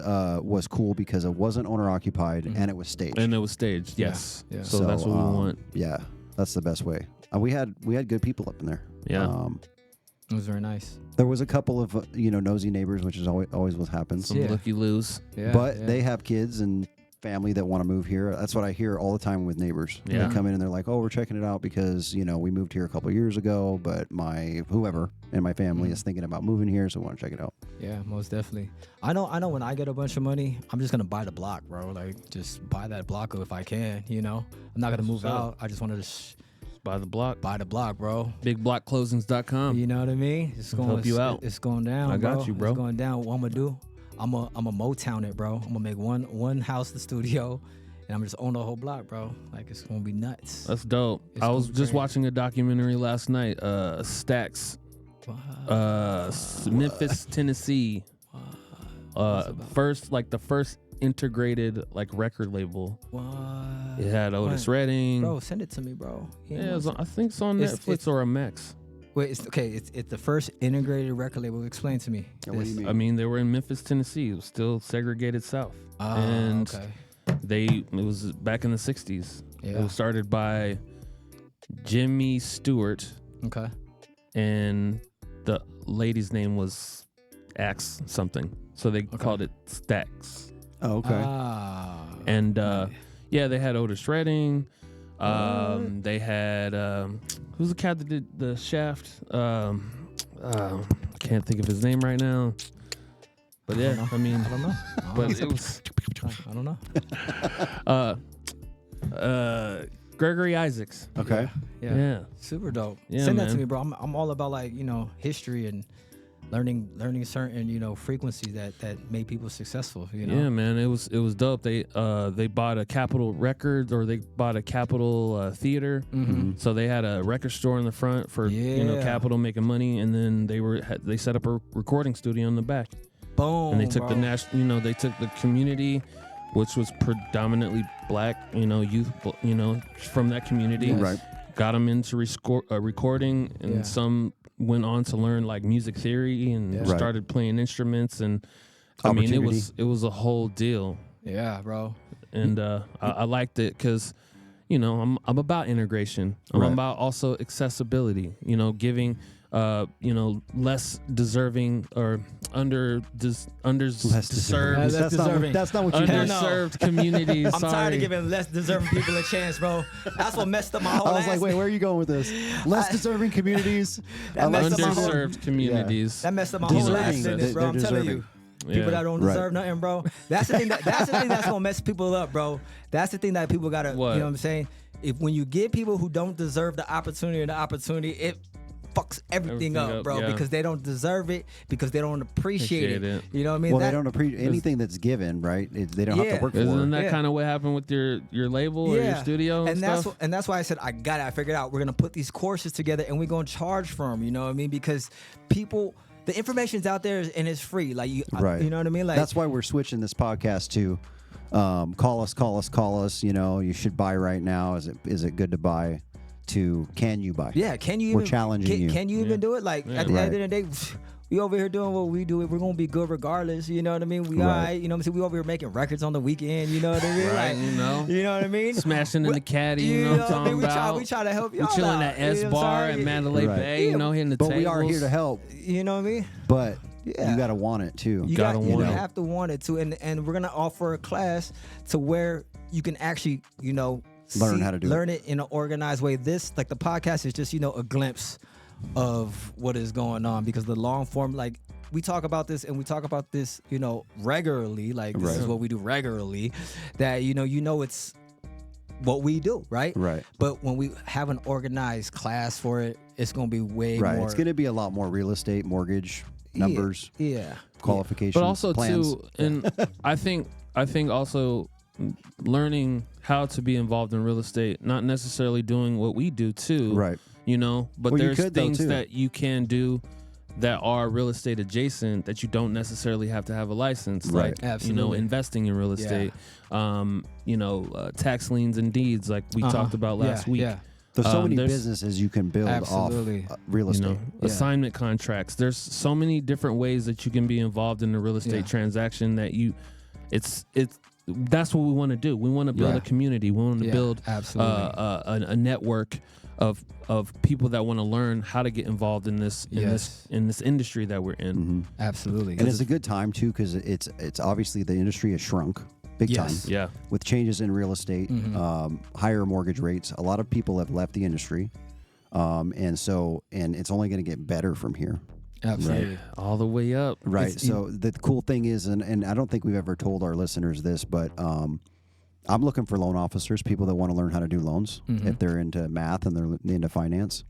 was cool because it wasn't owner occupied and it was staged. And it was staged, Yeah. yes. Yeah. So that's what we want. Yeah, that's the best way. We had good people up in there. Yeah. It was very nice. There was a couple of nosy neighbors, which is always what happens. Some Yeah. looky loos. Yeah. But yeah. they have kids and family that want to move here. That's what I hear all the time with neighbors. Yeah. They come in and they're like, "Oh, we're checking it out because we moved here a couple of years ago, but my whoever in my family is thinking about moving here, so we want to check it out." Yeah, most definitely. I know when I get a bunch of money, I'm just gonna buy the block, bro. Like just buy that block if I can, I'm not gonna move what's up. out. I just wanted to By the block. buy the block, bro. BigBlockClosings.com. You know what I mean? It's going help you out. It's going down. I got you, bro. It's going down. What I'm gonna do? I'm a Motown it, bro. I'm gonna make one house the studio, and I'm just on the whole block, bro. Like it's gonna be nuts. That's dope. It's I was gonna be just great. watching a documentary last night. Stacks, Memphis, Tennessee. The first integrated like record label. What? It had Otis What? Redding. Bro, send it to me, bro. Yeah, I think it's on It's- Netflix it's- or a Max. Wait, it's the first integrated record label. Explain to me. What do you mean? I mean, they were in Memphis, Tennessee. It was still segregated South, Ah, and okay. it was back in the '60s. It Yeah. was started by Jimmy Stewart, Okay. and the lady's name was Axe something, so they called it Stacks. Oh, okay. And yeah, they had Otis Redding. They had who's the cat that did the Shaft? I can't think of his name right now. But yeah, I mean, I don't know. but it was I don't know. Gregory Isaacs. Okay. Yeah. Super dope. Yeah, Send that to man. me, bro. I'm all about like history and learning certain frequencies that make people successful. Yeah, man, it was dope. They bought a Capitol Records, or they bought a Capitol Theater. Mm-hmm. So they had a record store in the front for Yeah. Capitol making money, and then they set up a recording studio in the back. Boom. And they took bro. they took the community, which was predominantly black, youth, from that community, Yes. Right. got them into recording, and Yeah. some went on to learn like music theory and Yeah. Right. started playing instruments, and I mean Opportunity. it was a whole deal, Yeah, bro. and I liked it because I'm about integration. I'm Right. about also accessibility. Giving less deserving or underserved That's not what you Hell meant. no. underserved communities. I'm tired of giving less deserving people a chance, bro. That's what messed up my whole I was ass. like, wait, where are you going with this? Less deserving communities. That messed up my whole- underserved communities. That messed up my whole Deserving. last sentence, bro. They're I'm telling deserving. you. People that don't Right. deserve nothing, bro. That's the thing. That's the thing that's gonna mess people up, bro. That's the thing that people gotta. What? You know what I'm saying? When you give people who don't deserve the opportunity, it fucks everything up, bro. yeah. Because they don't deserve it. Because they don't appreciate Appreciate it. it. You know what I mean? Well, That- they don't appreciate anything that's given, right? They don't have Yeah. to work for Isn't it. that Yeah. kind of what happened with your label or your studio and stuff? That's why I said I got it. I figured out we're gonna put these courses together and we're gonna charge for them. You know what I mean? Because people, the information's out there and it's free. Like Right. you know what I mean? Like That's why we're switching this podcast to call us. You should buy right now. Is it good to buy? To can you buy? yeah. Can you? We're even, challenging you. Can you even do it? Like at the end of the day. We over here doing what we do. We're gonna be good regardless. You know what I mean? We Right. alright. You know what I'm saying? We over here making records on the weekend. You know what I mean? Right, Like, you know what I mean? Smashing in the caddy, You you know know what I'm what I mean? talking about? We try to help y'all We chilling out, at you know S what I'm Bar saying? at Mandalay Right. Bay, Yeah. hitting the But tables. we are here to help. You know what I mean? But Yeah. you got to want it too. You Gotta want you it. have to want it too, and we're gonna offer a class to where you can actually Learn how to do learn it in an organized way. This like the podcast is just a glimpse of what is going on, because the long form, like we talk about this and we talk about this regularly, like this is Right. what we do regularly, that it's what we do, right? Right. But when we have an organized class for it, it's gonna be way Right. more. It's going to be a lot more real estate, mortgage, numbers, yeah. qualifications, But also plans. too, and I think also learning how to be involved in real estate, not necessarily doing what we do too. Right. But Well, you there's could, though, things too. that you can do that are real estate adjacent that you don't necessarily have to have a license, Right. like Absolutely. investing in real estate, tax liens and deeds, like we talked about last week. Yeah. There's so many there's- businesses you can build Absolutely. off real estate. Yeah. Assignment contracts. There's so many different ways that you can be involved in a real estate Yeah. transaction that that's what we want to do. We want to build Right. a community. We want to Yeah, build absolutely. a network of people that want to learn how to get involved in this Yes. in this industry that we're in. Mm-hmm. Absolutely. And it's a good time too, because it's obviously the industry has shrunk big Yes. time Yeah. with changes in real estate, higher mortgage rates. A lot of people have left the industry, and it's only going to get better from here. Absolutely. All the way up. Right. So the cool thing is, and I don't think we've ever told our listeners this, but I'm looking for loan officers, people that want to learn how to do loans if they're into math and they're into finance.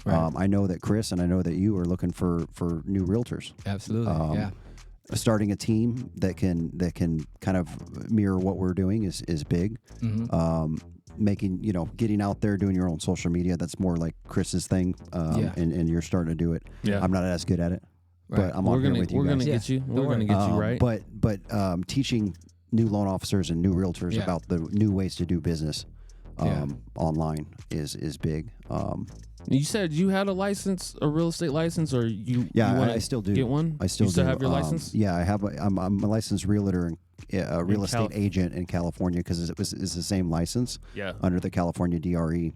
Right. I know that Chris and I know that you are looking for new realtors. Absolutely. Yeah. starting a team that can kind of mirror what we're doing is big. Making, getting out there, doing your own social media, that's more like Chris's thing. And you're starting to do it. Yeah. I'm not as good at it, but I'm we're on here gonna with you we're guys. gonna get you. We're gonna get you right. But teaching new loan officers and new realtors about the new ways to do business online is big. You said you had a license, a real estate license, or you? Yeah, you wanna I still do. Get one? I still you still do. have your license? Yeah, I have. I'm a licensed realtor and a real estate agent in California because it's the same license. Yeah. Under the California DRE,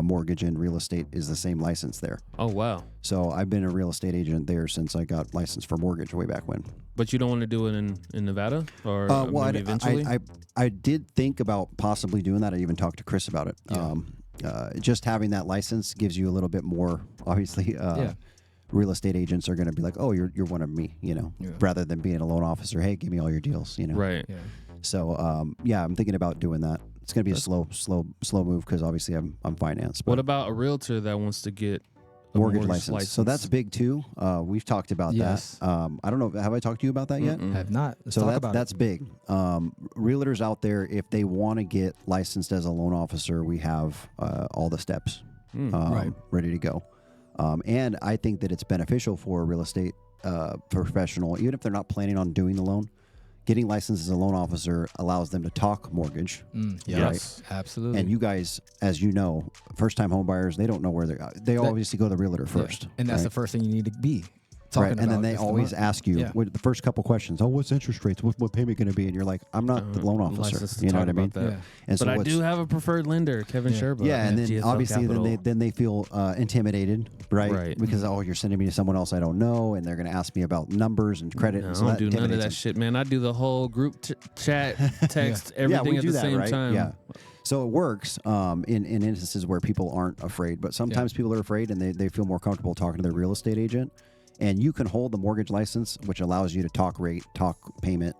mortgage and real estate is the same license there. Oh wow. So I've been a real estate agent there since I got licensed for mortgage way back when. But you don't want to do it in Nevada, or Well, maybe eventually? I did think about possibly doing that. I even talked to Chris about it. Just having that license gives you a little bit more, obviously. Real estate agents are going to be like, oh, you're one of me, rather than being a loan officer. Hey, give me all your deals, Right. Yeah. So, I'm thinking about doing that. It's going to be a slow move because obviously I'm financed. But What about a realtor that wants to get a mortgage license? So that's big too. We've talked about Yes. that. I don't know. Have I talked to you about that yet? Have not. Let's So talk about that's big. Realtors out there, if they want to get licensed as a loan officer, we have all the steps ready to go. And I think that it's beneficial for a real estate professional, even if they're not planning on doing the loan. Getting licensed as a loan officer allows them to talk mortgage. Yes. Absolutely. And you guys, as you know, first-time home buyers, they don't know where they obviously go to the realtor first. And that's right? the first thing you need to be Right, talking and then about they is the always money. ask you with the first couple questions. Oh, what's interest rates? What payment going to be? And you're like, I'm not the loan officer. licensed to You know talk what I mean? about that. Yeah. And But I do have a preferred lender, Kevin Sherba. Yeah, and then GSL obviously Capital. then they feel intimidated, right? Right. Because you're sending me to someone else I don't know, and they're going to ask me about numbers and credit. No, and I so don't do none of intimidates that them. shit, man. I do the whole group chat, text, Yeah, everything we at do the that, same right? time. Yeah. So it works in instances where people aren't afraid, but sometimes people are afraid and they feel more comfortable talking to their real estate agent. And you can hold the mortgage license, which allows you to talk rate, talk payment,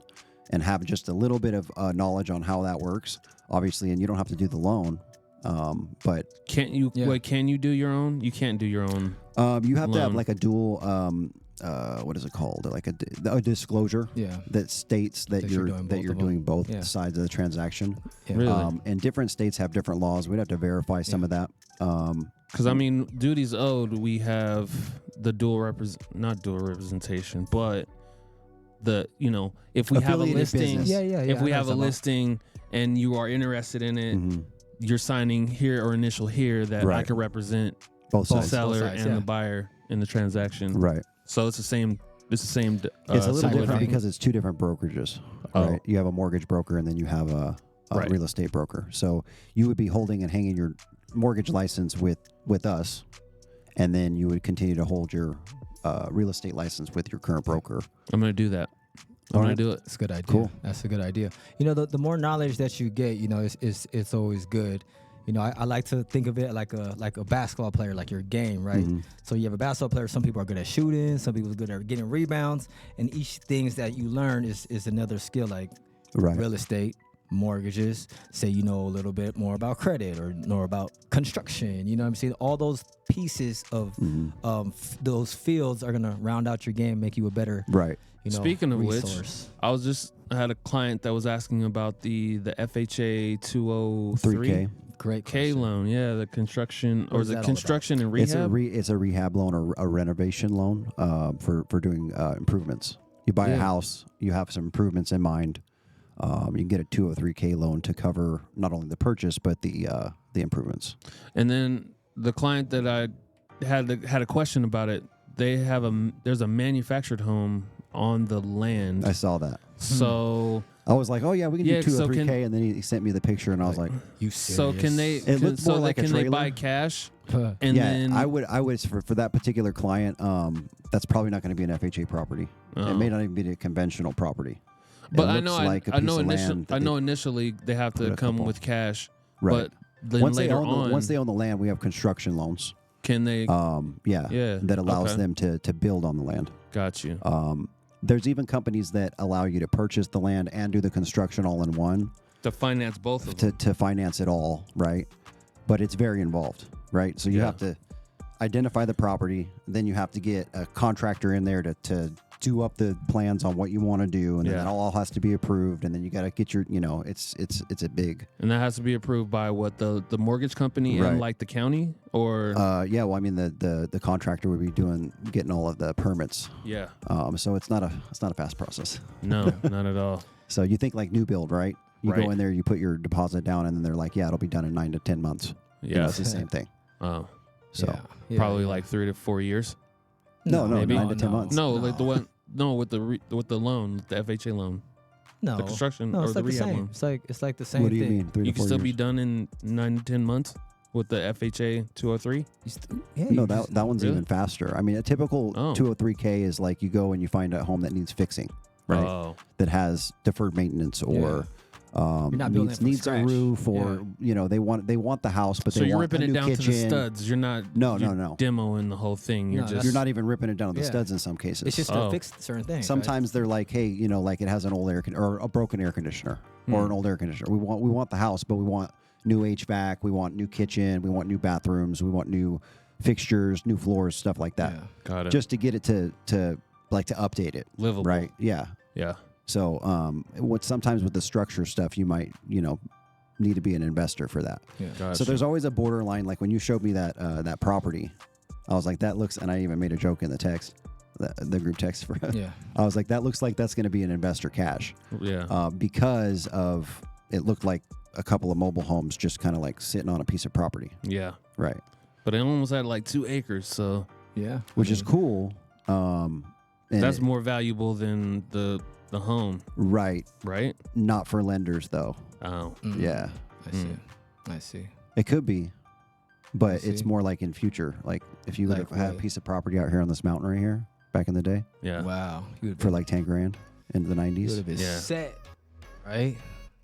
and have just a little bit of knowledge on how that works, obviously. And you don't have to do the loan, but Can't you? Yeah. Wait, can you do your own? You can't do your own. you have to have Loan. like a dual, what is it called? Like a disclosure that states that you're doing both Yeah. sides of the transaction. Yeah. Really? And different states have different laws. We'd have to verify some of that. Because I mean, duties owed. We have the not dual representation, but if we have a Affiliated listing, business. if I we know have a something. listing and you are interested in it, you're signing here or initial here that I Right. can represent Both the sides. seller sides, and yeah. the buyer in the transaction. Right. So it's the same. It's the same. It's a little similar different thing. because it's two different brokerages. Oh. Right. You have a mortgage broker and then you have a Right. real estate broker. So you would be holding and hanging your mortgage license with us, and then you would continue to hold your real estate license with your current broker. I'm gonna do that. I'm gonna do it. That's a good idea. Cool. That's a good idea. The more knowledge that you get, it's always good. I like to think of it like a basketball player, like your game, right? So you have a basketball player. Some people are good at shooting. Some people are good at getting rebounds. And each things that you learn is another skill, like Right. real estate, mortgages. Say you know a little bit more about credit or know about construction. You know what I'm saying? All those pieces of those fields are gonna round out your game, make you a better Right. Speaking of resource. which, I had a client that was asking about the FHA 203 3K. Great K question. loan. Yeah, the construction What or is that the all construction and It's rehab. a rehab loan or a renovation loan for doing improvements. You buy a house, you have some improvements in mind. You can get a 203K loan to cover not only the purchase but the improvements. And then the client that I had a question about it. There's a manufactured home on the land. I saw that. So I was like, oh yeah, we can Yeah, do so 203K, and then he sent me the picture, and I was like, You so can they? serious? It looked more like a can they trailer. buy cash? Huh. And yeah, then I would for that particular client, that's probably not going to be an FHA property. It may not even be a conventional property. But It I looks know like a I piece know of initially land that I they know initially they have put to a come couple- with cash. Right. But then once later once they own the land, we have construction loans. can they? Yeah, that allows okay. them to build on the land. Got you. There's even companies that allow you to purchase the land and do the construction all in one To finance both of them. to finance it all, right? But it's very involved, right? So you Yeah. have to. identify the property. Then you have to get a contractor in there to do up the plans on what you want to do, and then that all has to be approved. And then you got to get your, it's a big. And that has to be approved by what, the mortgage company and like the county, or yeah. Well, I mean the contractor would be getting all of the permits. Yeah. So it's not a fast process. No, not at all. So you think like new build, right? You Right. go in there, you put your deposit down, and then they're like, yeah, it'll be done in 9 to 10 months. Yeah. It's the same thing. Oh, So probably like 3 to 4 years. no, maybe. 9 to 10 months. No, like the one. No, with the loan, the FHA loan, No, the construction no, or it's the like the rehab same. loan. It's like the same What do you thing. mean? 3 You to can 4 still years? be done in 9 to 10 months with the FHA 203. No, that one's Really? even faster. I mean, a typical 203K is like you go and you find a home that needs fixing, right? Oh. That has deferred maintenance or You're not building it from needs a scratch. roof, or they want the house, but So they you're want a ripping it new down kitchen. to the studs. You're not. No. Demoing the whole thing. You're No, just. You're not even ripping it down to the Yeah. studs in some cases. It's just to fix certain things. Sometimes they're like, hey, like it has an old or a broken air conditioner or an old air conditioner. We want the house, but we want new HVAC, we want new kitchen, we want new bathrooms, we want new fixtures, new floors, stuff like that. Yeah. Got it. Just to get it to update it. Livable. Right? Yeah. Yeah. So sometimes with the structure stuff, you might need to be an investor for that. Yeah. Gotcha. So there's always a borderline. Like when you showed me that property, I was like, that looks, and I even made a joke in the text, the group text for. Yeah. I was like, that looks like that's going to be an investor cash. Yeah. Because of it looked like a couple of mobile homes just kind of like sitting on a piece of property. Yeah. Right. But it almost had like 2 acres, so Yeah. Which is cool. And that's more valuable than the home, right. right? Not for lenders though. Oh. Yeah. I see. It could be, but see. it's more like in future. Like if you would Like have had a what? piece of property out here on this mountain right here back in the day Yeah. Wow. You would for like 10 grand in the you would 90s. have been Yeah. set, right?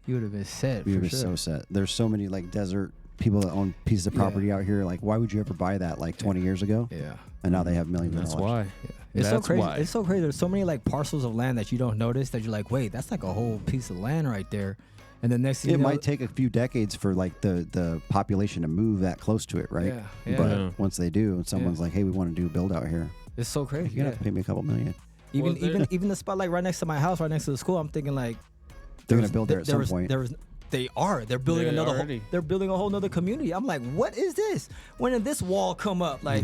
You would have been set. We for were sure. so set. There's so many like desert people that own pieces of property out here. Like, why would you ever buy that like 20 years ago? Yeah. And now they have millions of That's dollars. why. It's so That's crazy. why. It's so crazy. There's so many like parcels of land that you don't notice that you're like, wait, that's like a whole piece of land right there. And the next thing It you know, might take a few decades for like the population to move that close to it, right? Yeah. But Yeah. once they do, and someone's like, "Hey, we want to do a build out here," it's so crazy. you're gonna Yeah. have to pay me a couple million. Even Well, there- even the spot like right next to my house, right next to the school, I'm thinking like They're gonna build there at some point. They are. They're building They another. already. They're building a whole nother community. I'm like, what is this? When did this wall come up? Like,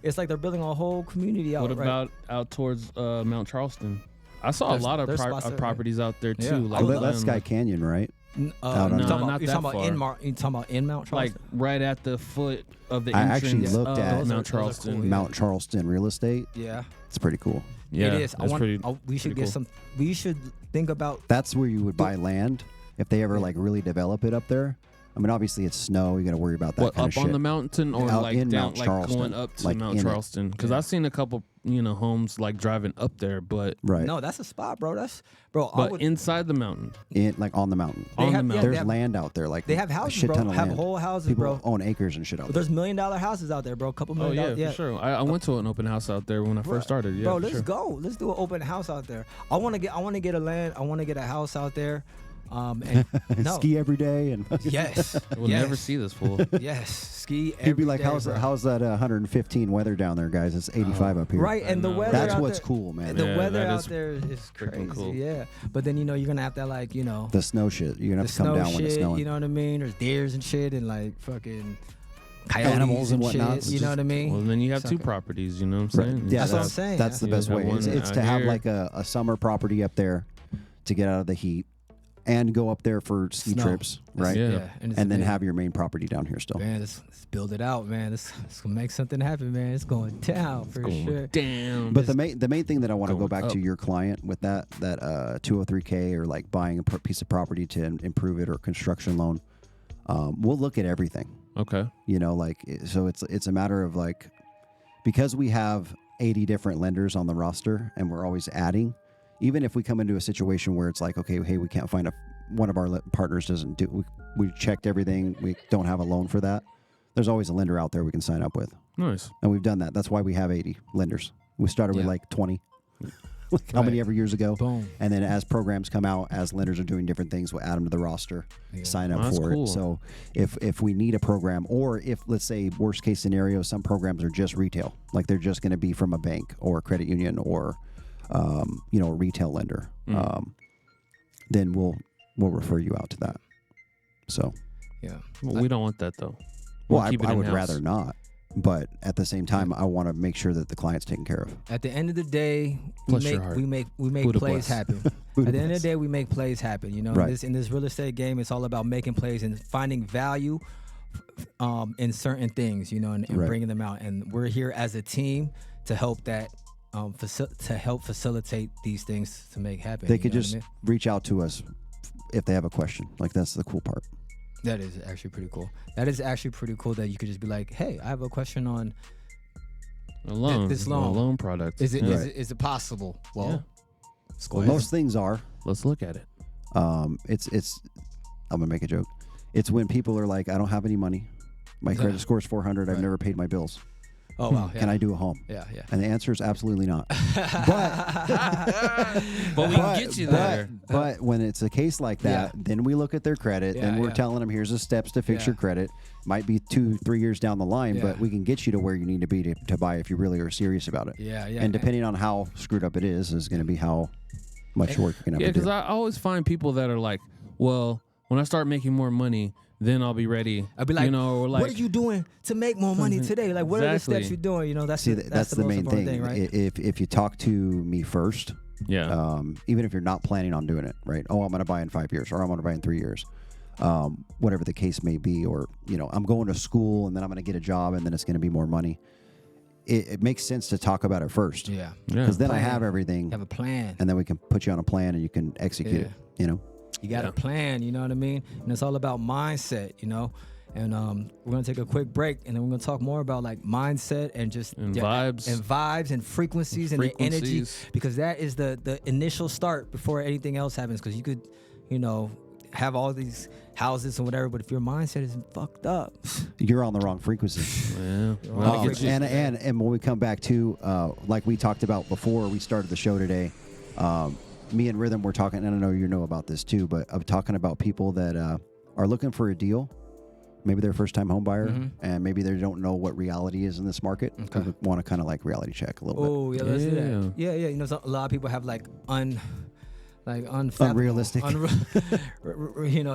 it's like they're building a whole community out. What right? about out towards Mount Charleston? I saw There's- a lot of there's spots there, properties out there too. Yeah. Like Oh, that's um, Sky Canyon, right? You're No, talking about, not you're that talking about far. you talking about in Mount like Charleston? right at the foot of the I entrance actually looked of at those Mount are Charleston. cool, yeah. Mount Charleston real estate. Yeah, It's pretty cool. Yeah, it is. that's pretty. We should pretty get cool. some. We should think about. That's where you would buy land if they ever like really develop it up there. I mean, obviously it's snow. You got to worry about that What, kind up of shit. on the mountain or Out like in down, Mount like Charleston, going up to like Mount in it. Charleston? Because I've seen a couple, homes like driving up there, but Right. No, that's a spot, bro. I but would, inside the mountain. Like on the mountain. They on have- the mountain. yeah, There's they have- land out there. Like they have a houses, shit bro. ton of Have land. whole houses, People bro. own acres and shit out But there. there's $1 million houses out there, bro. Couple Oh million. yeah, for sure. I went to an open house out there when I first started. Yeah, bro, for let's sure. go. Let's do an open house out there. I want to get a land. I want to get a house out there. And no. Ski every day and Yes. We'll yes. never see this fool. Yes. Ski. he'd be every like, day, how's bro. that 115 weather down there, guys? It's 85 up here. Right, and the know, weather. That's out what's there, cool, man. The Yeah, weather that out is there is freaking crazy. cool. Yeah, but then you're gonna have to like The snow shit. You're gonna the have to come snow down when it's shit. snowing. You know what I mean? There's deers and shit and like fucking coyotes Animals and shit. whatnot. You know what I mean? Well, then you have It's two like- properties. You know what I'm Right. saying? Yeah, That's what I'm saying. That's the You best have way. one It's out to have here. like a summer property up there to get out of the heat and go up there for ski Snow. trips, right? Yeah. it's And then big. have your main property down here still. Man, let's build it out, man. Let's gonna make something happen, man. It's going down for sure. Damn. But the main thing that I want to go Going back to up. your client with that 203K or like buying a piece of property to improve it or construction loan, we'll look at everything. Okay. You know, like so it's a matter of like because we have 80 different lenders on the roster and we're always adding. Even if we come into a situation where it's like, okay, hey, we can't find one of our partners doesn't do, we checked everything, we don't have a loan for that. There's always a lender out there we can sign up with, Nice. and we've done that. That's why we have 80 lenders. We started with Yeah. like 20. like how many ever years ago. Boom. And then as programs come out, as lenders are doing different things, we'll add them to the roster, sign up That's for cool. it. So if we need a program, or if, let's say, worst case scenario, some programs are just retail, like they're just going to be from a bank or a credit union or, a retail lender, then we'll refer you out to that. So, Yeah. Well, we don't want that though. well, We'll keep it I would in-house. rather not. But at the same time, I want to make sure that the client's taken care of. At the end of the day, Bless your heart. we make Buddha plays bless. happen. At the end of the day, we make plays happen. You know, Right. in this real estate game, it's all about making plays and finding value in certain things. You know, and Right. bringing them out. And we're here as a team to help that to help facilitate these things to make happen. They you could know what just I mean? reach out to us if they have a question. Like, that's the cool part. That is actually pretty cool. That is actually pretty cool that you could just be like, hey, I have a question on A loan. this loan. A loan product. is it Yeah. is it possible? Well, let's go Well, ahead. most things are. Let's look at it. It's. I'm gonna make a joke. It's when people are like, I don't have any money. My credit score is 400. I've never paid my bills. Oh wow, yeah. Can I do a home? Yeah, yeah. And the answer is absolutely not. But we can get you there. But when it's a case like that, then we look at their credit. Then we're telling them, here's the steps to fix your credit. Might be 2-3 years down the line, but we can get you to where you need to be to buy if you really are serious about it. Yeah, yeah. And depending on how screwed up it is going to be how much work you're going to Yeah, have to because do. I always find people that are like, well, when I start making more money, then I'll be ready. I'd be like, or like, what are you doing to make more money today? Like, what are the Exactly. steps you're doing? You know, that's See, that's the most main important thing. right? If you talk to me first, Yeah. even if you're not planning on doing it, right? Oh, I'm going to buy in 5 years, or I'm going to buy in 3 years, whatever the case may be, or I'm going to school and then I'm going to get a job and then it's going to be more money. It makes sense to talk about it first, Yeah. because then I Plan. have everything, Have a plan. and then we can put you on a plan and you can execute it. You know, You got a plan, you know what I mean? And it's all about mindset, you know? And we're going to take a quick break, and then we're going to talk more about, like, mindset and just vibes. And vibes and frequencies and the energy, Frequencies. because that is the initial start before anything else happens, because you could, have all these houses and whatever, but if your mindset is fucked up, you're on the wrong frequency. Yeah. And when we come back to, like we talked about before we started the show today, me and Rhythm were talking, and I know you know about this too, but I'm talking about people that are looking for a deal. Maybe they're a first-time home buyer, and maybe they don't know what reality is in this market. Okay. They want to kind of like reality check a little bit. oh, yeah, let's do Yeah. that. Yeah, yeah. You know, a lot of people have, like, Unrealistic.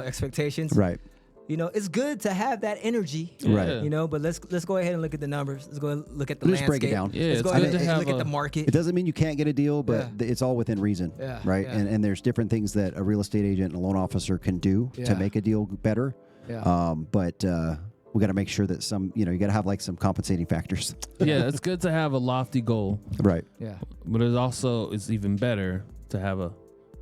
expectations. Right. You know, it's good to have that energy. Right. You know, but let's go ahead and look at the numbers. Let's go and look at the Let's landscape. break it down. Yeah, Let's it's go good ahead to and have look at the a- market. It doesn't mean you can't get a deal, but it's all within reason, Yeah, right? yeah. And there's different things that a real estate agent and a loan officer can do Yeah. to make a deal better. Yeah. But we got to make sure that you got to have like some compensating factors. Yeah, it's good to have a lofty goal, Right. Yeah. but it's even better to have a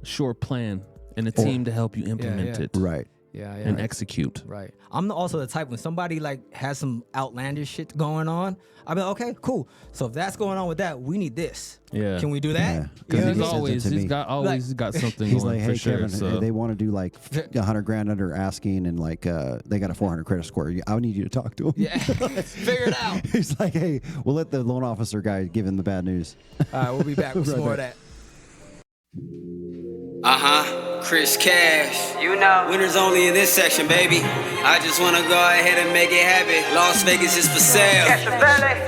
short plan and a team to help you implement yeah. it Right. Yeah. Yeah. and execute. Right. I'm also the type when somebody like has some outlandish shit going on, I'll be like, okay, cool. So if that's going on with that, we need this. Yeah. Can we do Yeah. that? You know Because what I he mean? sends it to me. He's got something He's going like, for hey, sure. Kevin, So they want to do like $100,000 under asking, and like they got a 400 credit score. I need you to talk to him. Yeah. Figure it out. He's like, hey, we'll let the loan officer guy give him the bad news. All right, we'll be back with some Right more of back. that. Chris Cash. You know. Winners only in this section, baby. I just wanna go ahead and make it happen. Las Vegas is for sale.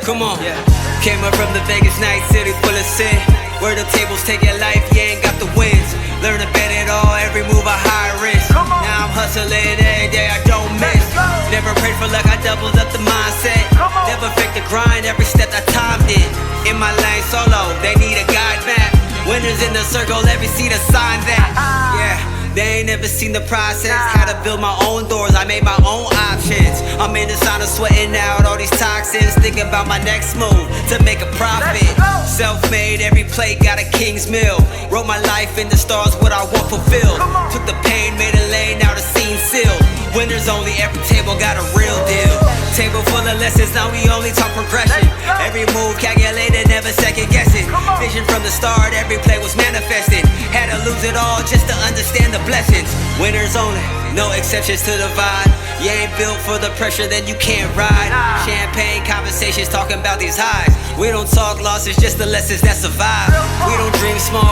Come on. Yeah. Came up from the Vegas night city full of sin. Where the tables take your life, you ain't got the wins. Learn to bet it all, every move a high risk. Now I'm hustling every day, I don't miss. Never prayed for luck, I doubled up the mindset. Never faked the grind, every step I timed it. In my lane solo, they need a guide map. Winners in the circle, every seat assign that. Yeah, they ain't never seen the process. Had to build my own doors, I made my own options. I'm in the sauna sweating out all these toxins. Thinking about my next move to make a profit. Self-made, every plate got a king's meal. Wrote my life in the stars, what I want fulfilled. Took the pain, made a lane, now the scene sealed. Winners only, every table got a real deal. Table full of lessons, now we only talk progression. Every move calculated, never second guessing. Vision from the start, every play was manifested. Had to lose it all just to understand the blessings. Winners only, no exceptions to the vibe. You ain't built for the pressure, then you can't ride. Champagne conversations talking about these highs. We don't talk losses, just the lessons that survive. We don't dream small,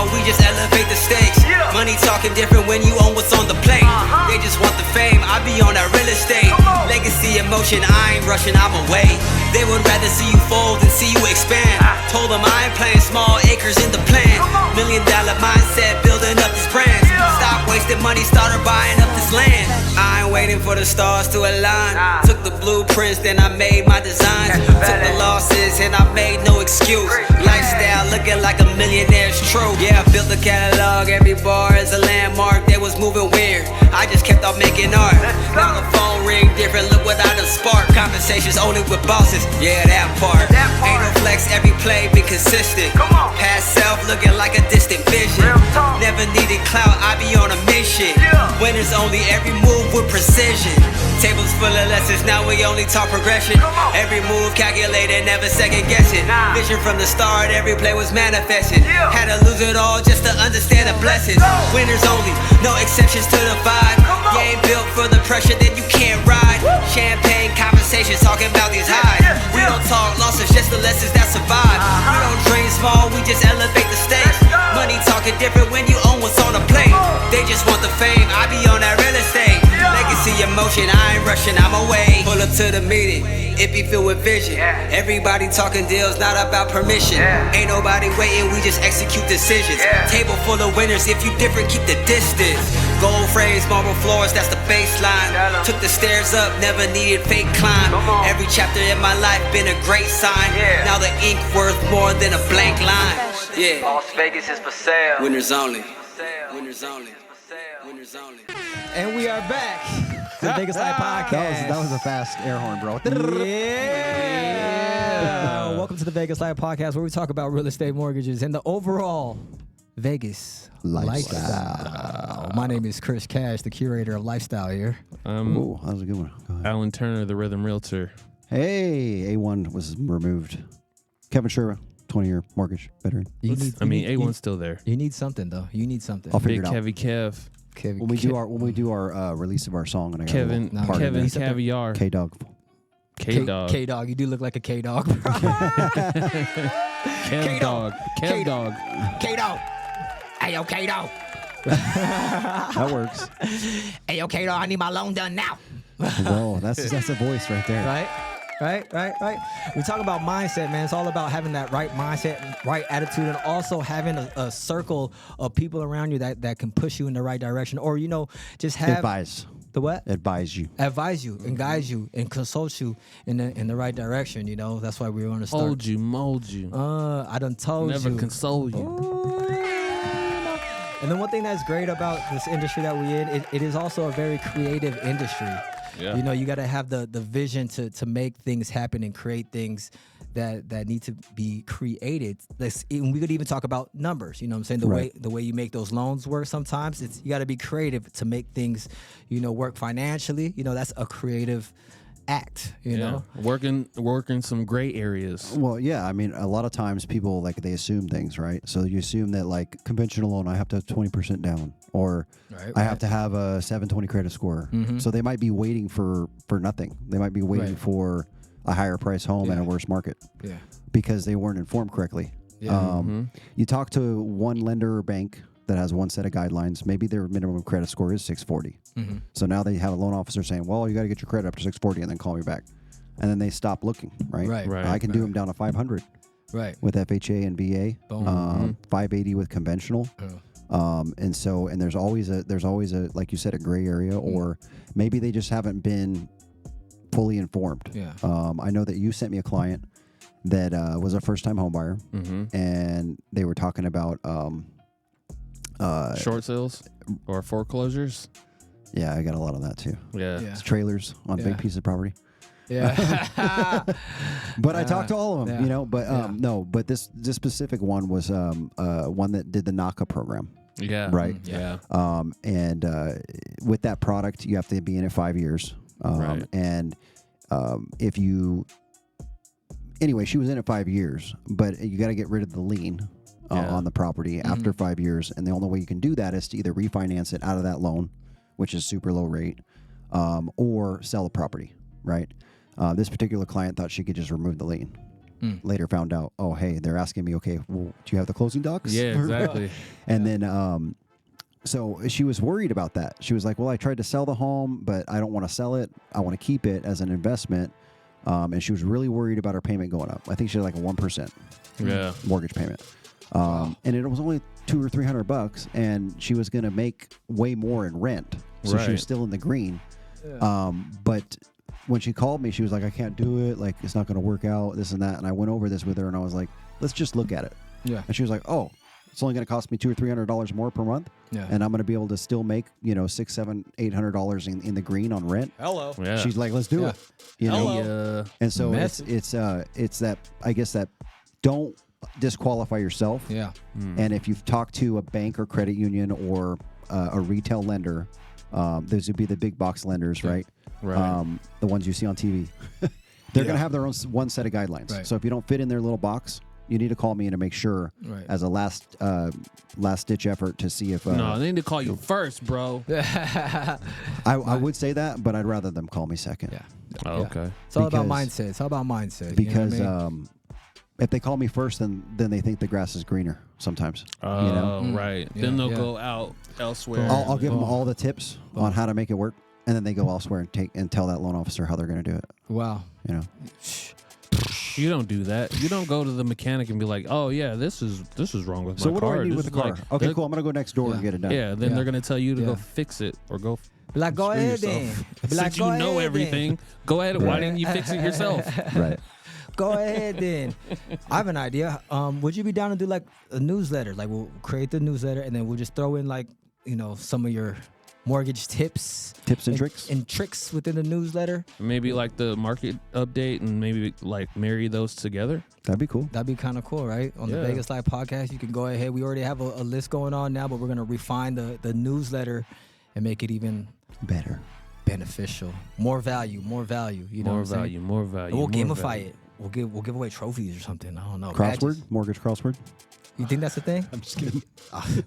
talking different when you own what's on the plate. They just want the fame, I be on that real estate. Legacy emotion, I ain't rushing, I'm away. They would rather see you fold than see you expand. Told them I ain't playing small acres in the plan. $1 million mindset, building up these brands. Stop wasting money, started buying up this land. I ain't waiting for the stars to align. Took the blueprints, then I made my designs. Took the losses and I made no excuse. Lifestyle looking like a millionaire's true. Yeah, I built the catalog, every bar is a landmark. They was moving weird, I just kept on making art. Now the phone ring different, look what I done spark. Conversations only with bosses, yeah, that part. Ain't no flex, every play be consistent. Past self looking like a distant vision. Never needed clout, I be on a mission. Winners only, every move with precision. Tables full of lessons, now we only talk progression. Every move calculated, never second guessing. Vision from the start, every play was manifested. Had to lose it all just to understand the blessings. Winners only, no exceptions to the vibe. You ain't built for the pressure, then you can't ride. Champagne conversations talking about these highs. We don't talk losses, just the lessons that survive. We don't dream small, we just elevate the stakes. Money talking different when you own what's on the plate. They just want the fame, I be on that real estate. Legacy emotion, I ain't rushing, I'm away. Pull up to the meeting, it be filled with vision. Everybody talking deals, not about permission. Ain't nobody waiting, we just execute decisions. Table full of winners, if you different, keep the distance. Gold frames, marble floors, that's the baseline. Took the stairs up, never needed fake climb. Every chapter in my life been a great sign. Now the ink worth more than a blank line. Yeah, Las Vegas is for sale. Winners only. Winners only. Winners only. And we are back to the Vegas Live Podcast. That was a fast air horn, bro. Yeah. Welcome to the Vegas Live Podcast, where we talk about real estate mortgages and the overall Vegas lifestyle. My name is Chris Cash, the curator of lifestyle here. Ooh, that was a good one. Go ahead. Alan Turner, the Rhythm Realtor. Hey, A1 was removed. Kevin Sherba, 20-year mortgage veteran. A1's still there. You need something, though. You need something. I'll figure Big it out. Heavy Kev. When we do our release of our song, and I got Kevin Caviar. K-Dog. K-Dog. K-Dog. You do look like a K-Dog. Kev-Dog. Kev-Dog. K-Dog. Hey, yo, K-Dog. That works. Hey, yo, K-Dog, I need my loan done now. Whoa, that's a voice right there. Right. We talk about mindset, man. It's all about having that right mindset, right attitude, and also having a circle of people around you that can push you in the right direction, or just have Advise. The what? Advise you and guide you and consult you in the right direction. That's why we're going to start. Mold you. I done told Never you. console you. Ooh. And then one thing that's great about this industry that we're in, it is also a very creative industry. Yeah. You got to have the vision to make things happen and create things that need to be created. We could even talk about numbers. You know what I'm saying? The way you make those loans work sometimes, you got to be creative to make things, work financially. That's a creative act, you know? Working some gray areas. Well, yeah. I mean, a lot of times people, they assume things, right? So you assume that, conventional loan, I have to have 20% down, or I have to have a 720 credit score. Mm-hmm. So they might be waiting for nothing. They might be waiting for a higher price home in a worse market because they weren't informed correctly. Yeah. You talk to one lender or bank that has one set of guidelines. Maybe their minimum credit score is 640. Mm-hmm. So now they have a loan officer saying, well, you got to get your credit up to 640 and then call me back. And then they stop looking, right? Right. I can do them down to 500 with FHA and VA, 580 with conventional. And there's always a, like you said, a gray area, or maybe they just haven't been fully informed. Yeah. I know that you sent me a client that was a first-time home buyer, and they were talking about short sales or foreclosures. Yeah, I got a lot of that too. Yeah. It's trailers on big pieces of property. Yeah. But I talked to all of them, but this specific one was one that did the NACA program. Yeah. Right. Yeah. And with that product, you have to be in it 5 years. And if you, anyway, she was in it 5 years, but you got to get rid of the lien on the property after 5 years. And the only way you can do that is to either refinance it out of that loan, which is super low rate, or sell the property. Right. This particular client thought she could just remove the lien. Later found out, they're asking me, okay, well, do you have the closing docs? Yeah, exactly. And then, So she was worried about that. She was like, well, I tried to sell the home, but I don't want to sell it. I want to keep it as an investment. And she was really worried about her payment going up. I think she had like a 1% mortgage payment. And it was only $200 or $300, and she was going to make way more in rent. So she was still in the green. Yeah. But when she called me, she was like, I can't do it. Like, it's not going to work out, this and that. And I went over this with her, and I was like, let's just look at it. Yeah. And she was like, oh, it's only going to cost me $200 or $300 more per month. Yeah. And I'm going to be able to still make, $600, $700, $800 in the green on rent. Hello. Yeah. She's like, let's do it. And so it's that, I guess, that don't disqualify yourself. Yeah. And if you've talked to a bank or credit union or a retail lender, those would be the big box lenders, right? Right. The ones you see on TV. They're going to have their own one set of guidelines. Right. So if you don't fit in their little box, you need to call me in to make sure as a last ditch effort to see if. No, they need to call you first, bro. I would say that, but I'd rather them call me second. Yeah. Oh, okay. It's all about mindset. It's all about mindset. Because you know what I mean? If they call me first, then they think the grass is greener sometimes. Oh, right. Yeah, then they'll go out elsewhere. I'll give them all the tips on how to make it work, and then they go elsewhere and tell that loan officer how they're going to do it. Wow. You don't do that. You don't go to the mechanic and be like, "Oh yeah, this is wrong with my car." So what do I need with the car? Okay, cool. I'm gonna go next door and get it done. Yeah. Then they're gonna tell you to go fix it or go. Like, go ahead then. Since you know everything, go ahead. Why didn't you fix it yourself? Right. Go ahead then. I have an idea. Would you be down to do like a newsletter? Like, we'll create the newsletter and then we'll just throw in like, some of your mortgage tips and tricks and tricks within the newsletter. Maybe like the market update and maybe like marry those together. That'd be cool. That'd be kind of cool, right? On the Vegas Live podcast, you can go ahead. We already have a list going on now, but we're gonna refine the newsletter and make it even better, beneficial, more value. You know, more value. We'll gamify it. We'll give away trophies or something. I don't know. Mortgage crossword. You think that's the thing? I'm just kidding.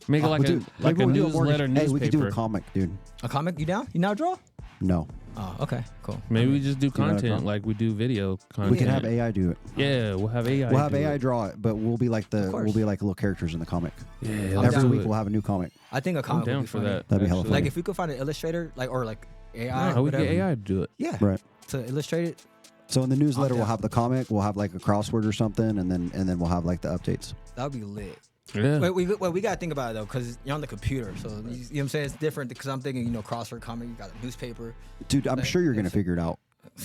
Make it like a newsletter. Hey, we could do a comic, dude. A comic? You down? You now draw? No. Oh, okay, cool. Maybe we just do content like we do video content. We can have AI do it. Yeah, we'll have AI. We'll have AI draw it, but we'll be like little characters in the comic. Yeah, every week we'll have a new comic. I think a comic would be for funny. that. That'd be hella funny. Like if we could find an illustrator, or AI. No, we get AI to do it. Yeah. Right. To illustrate it. So in the newsletter we'll have the comic, we'll have like a crossword or something, and then we'll have like the updates. That'd be lit. Yeah. Wait, we gotta think about it though, because you're on the computer, so you know what I'm saying? It's different because I'm thinking, crossword comic, you got a newspaper. Dude, I'm sure you're gonna figure it out.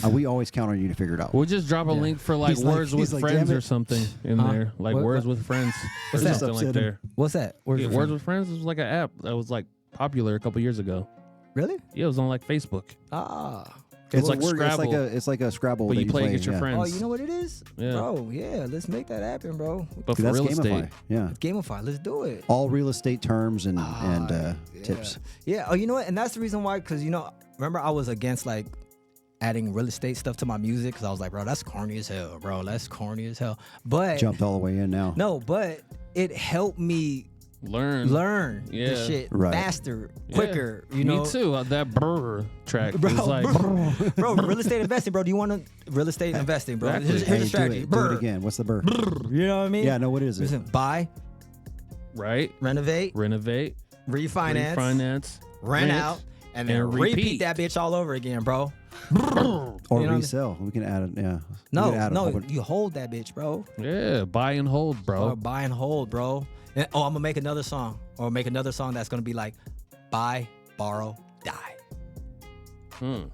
We always count on you to figure it out. We'll just drop a link for like Words with Friends or something in there, like Words with Friends or something like there. What's that? Words with Friends was like an app that was like popular a couple years ago. Really? Yeah, it was on like Facebook. It's like Scrabble. It's like a Scrabble. But that you play against your yeah. friends. Oh, you know what it is? Yeah. Bro, yeah, let's make that happen, bro. But for that's real gamify. estate. Yeah. Gamify, let's do it. All real estate terms and tips. Yeah. Oh, you know what? And that's the reason why, because, remember I was against like adding real estate stuff to my music because I was like, bro, that's corny as hell, bro. That's corny as hell. But jumped all the way in now. No, but it helped me learn the shit faster, quicker. Me too. That brr track, bro. Was like, bro, real estate investing, bro. Do you want to real estate investing, bro? Exactly. Here's the strategy. Do it again. What's the brr? You know what I mean? Yeah. No. What is it? Listen, buy, right? Renovate, refinance, rent out, and then repeat that bitch all over again, bro. Or resell. We can add it. Yeah. No. You hold that bitch, bro. Yeah. Buy and hold, bro. Or buy and hold, bro. And, I'm gonna make another song, that's gonna be like, buy, borrow, die.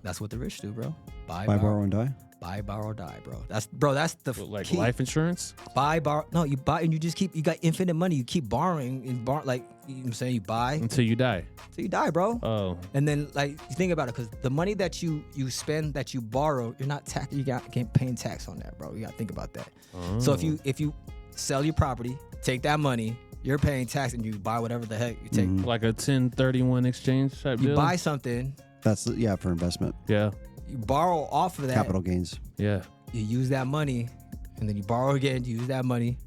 That's what the rich do, bro. Buy, borrow, and die. Buy, borrow, die, bro. That's the like key. Life insurance. Buy, borrow. No, you buy and you just keep. You got infinite money. You keep borrowing and like you know what I'm saying. You buy until you die. Till you die, bro. Oh. And then like you think about it, because the money that you spend, that you borrow, you're not can't paying tax on that, bro. You got to think about that. Oh. So if you sell your property, take that money, you're paying tax, and you buy whatever the heck you take. Like a 1031 exchange type deal. You buy something. That's for investment. Yeah. You borrow off of that. Capital gains. Yeah. You use that money, and then you borrow again. You use that money.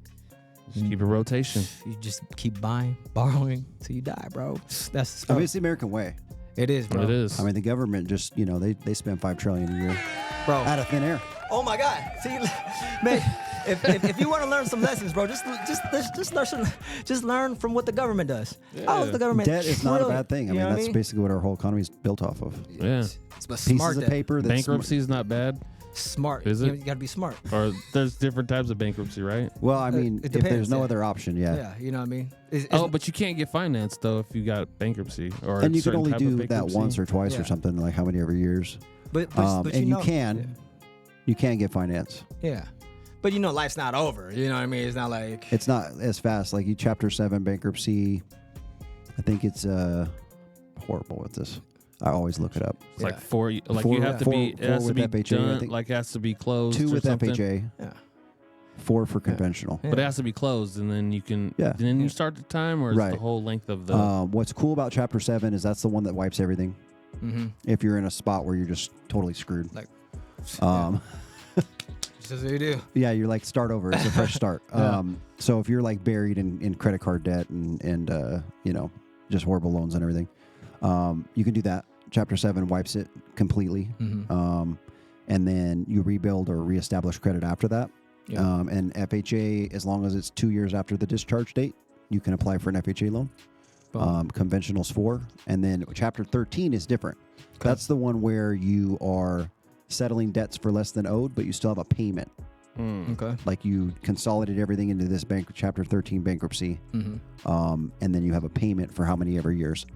Just keep a rotation. You just keep buying, borrowing till you die, bro. That's. I mean, it's the American way. It is, bro. It is. I mean, the government just they spend $5 trillion a year, bro, out of thin air. Oh my God! See, man, if you want to learn some lessons, bro, just learn from what the government does. Oh, the government. Debt is not a bad thing. I You mean, know what that's I mean? basically what our whole economy is built off of. Yeah. It's but Pieces smart of debt. paper. That's Bankruptcy is not bad. Smart. Is You it? got to be smart. Or there's different types of bankruptcy, right? Well, I mean, it if there's depends, no yeah. other option, yeah. Yeah, you know what I mean. Oh, but you can't get financed though if you got bankruptcy or And a you can certain only type of do that bankruptcy. once or twice Yeah. or something, like how many ever years. but And you know, you can get finance. Yeah. But you know, life's not over. You know what I mean? It's not like It's not as fast. Like you Chapter 7 bankruptcy, I think it's horrible with this. I always look it up. It's like Yeah. four. Like Four- you have to four- be. It four has to with be FHA, I done. think. Like it has to be closed. 2 or with something. FHA, yeah. 4 for conventional. Yeah. But it has to be closed, and then you can. Yeah. Then you start the time, or is Right. the whole length of the? What's cool about Chapter 7 is that's the one that wipes everything. Mm-hmm. If you're in a spot where you're just totally screwed. Like, just what you do. Yeah, you're like start over. It's a fresh start. Yeah. So if you're like buried in credit card debt and you know, just horrible loans and everything, you can do that. Chapter 7 wipes it completely. Mm-hmm. And then you rebuild or reestablish credit after that. Yeah. And FHA, as long as it's 2 years after the discharge date, you can apply for an FHA loan. Boom. Conventional's 4. And then Chapter 13 is different. Okay. That's the one where you are settling debts for less than owed, but you still have a payment. Okay. Like you consolidate everything into this Chapter 13 bankruptcy, Mm-hmm. and then you have a payment for how many ever years.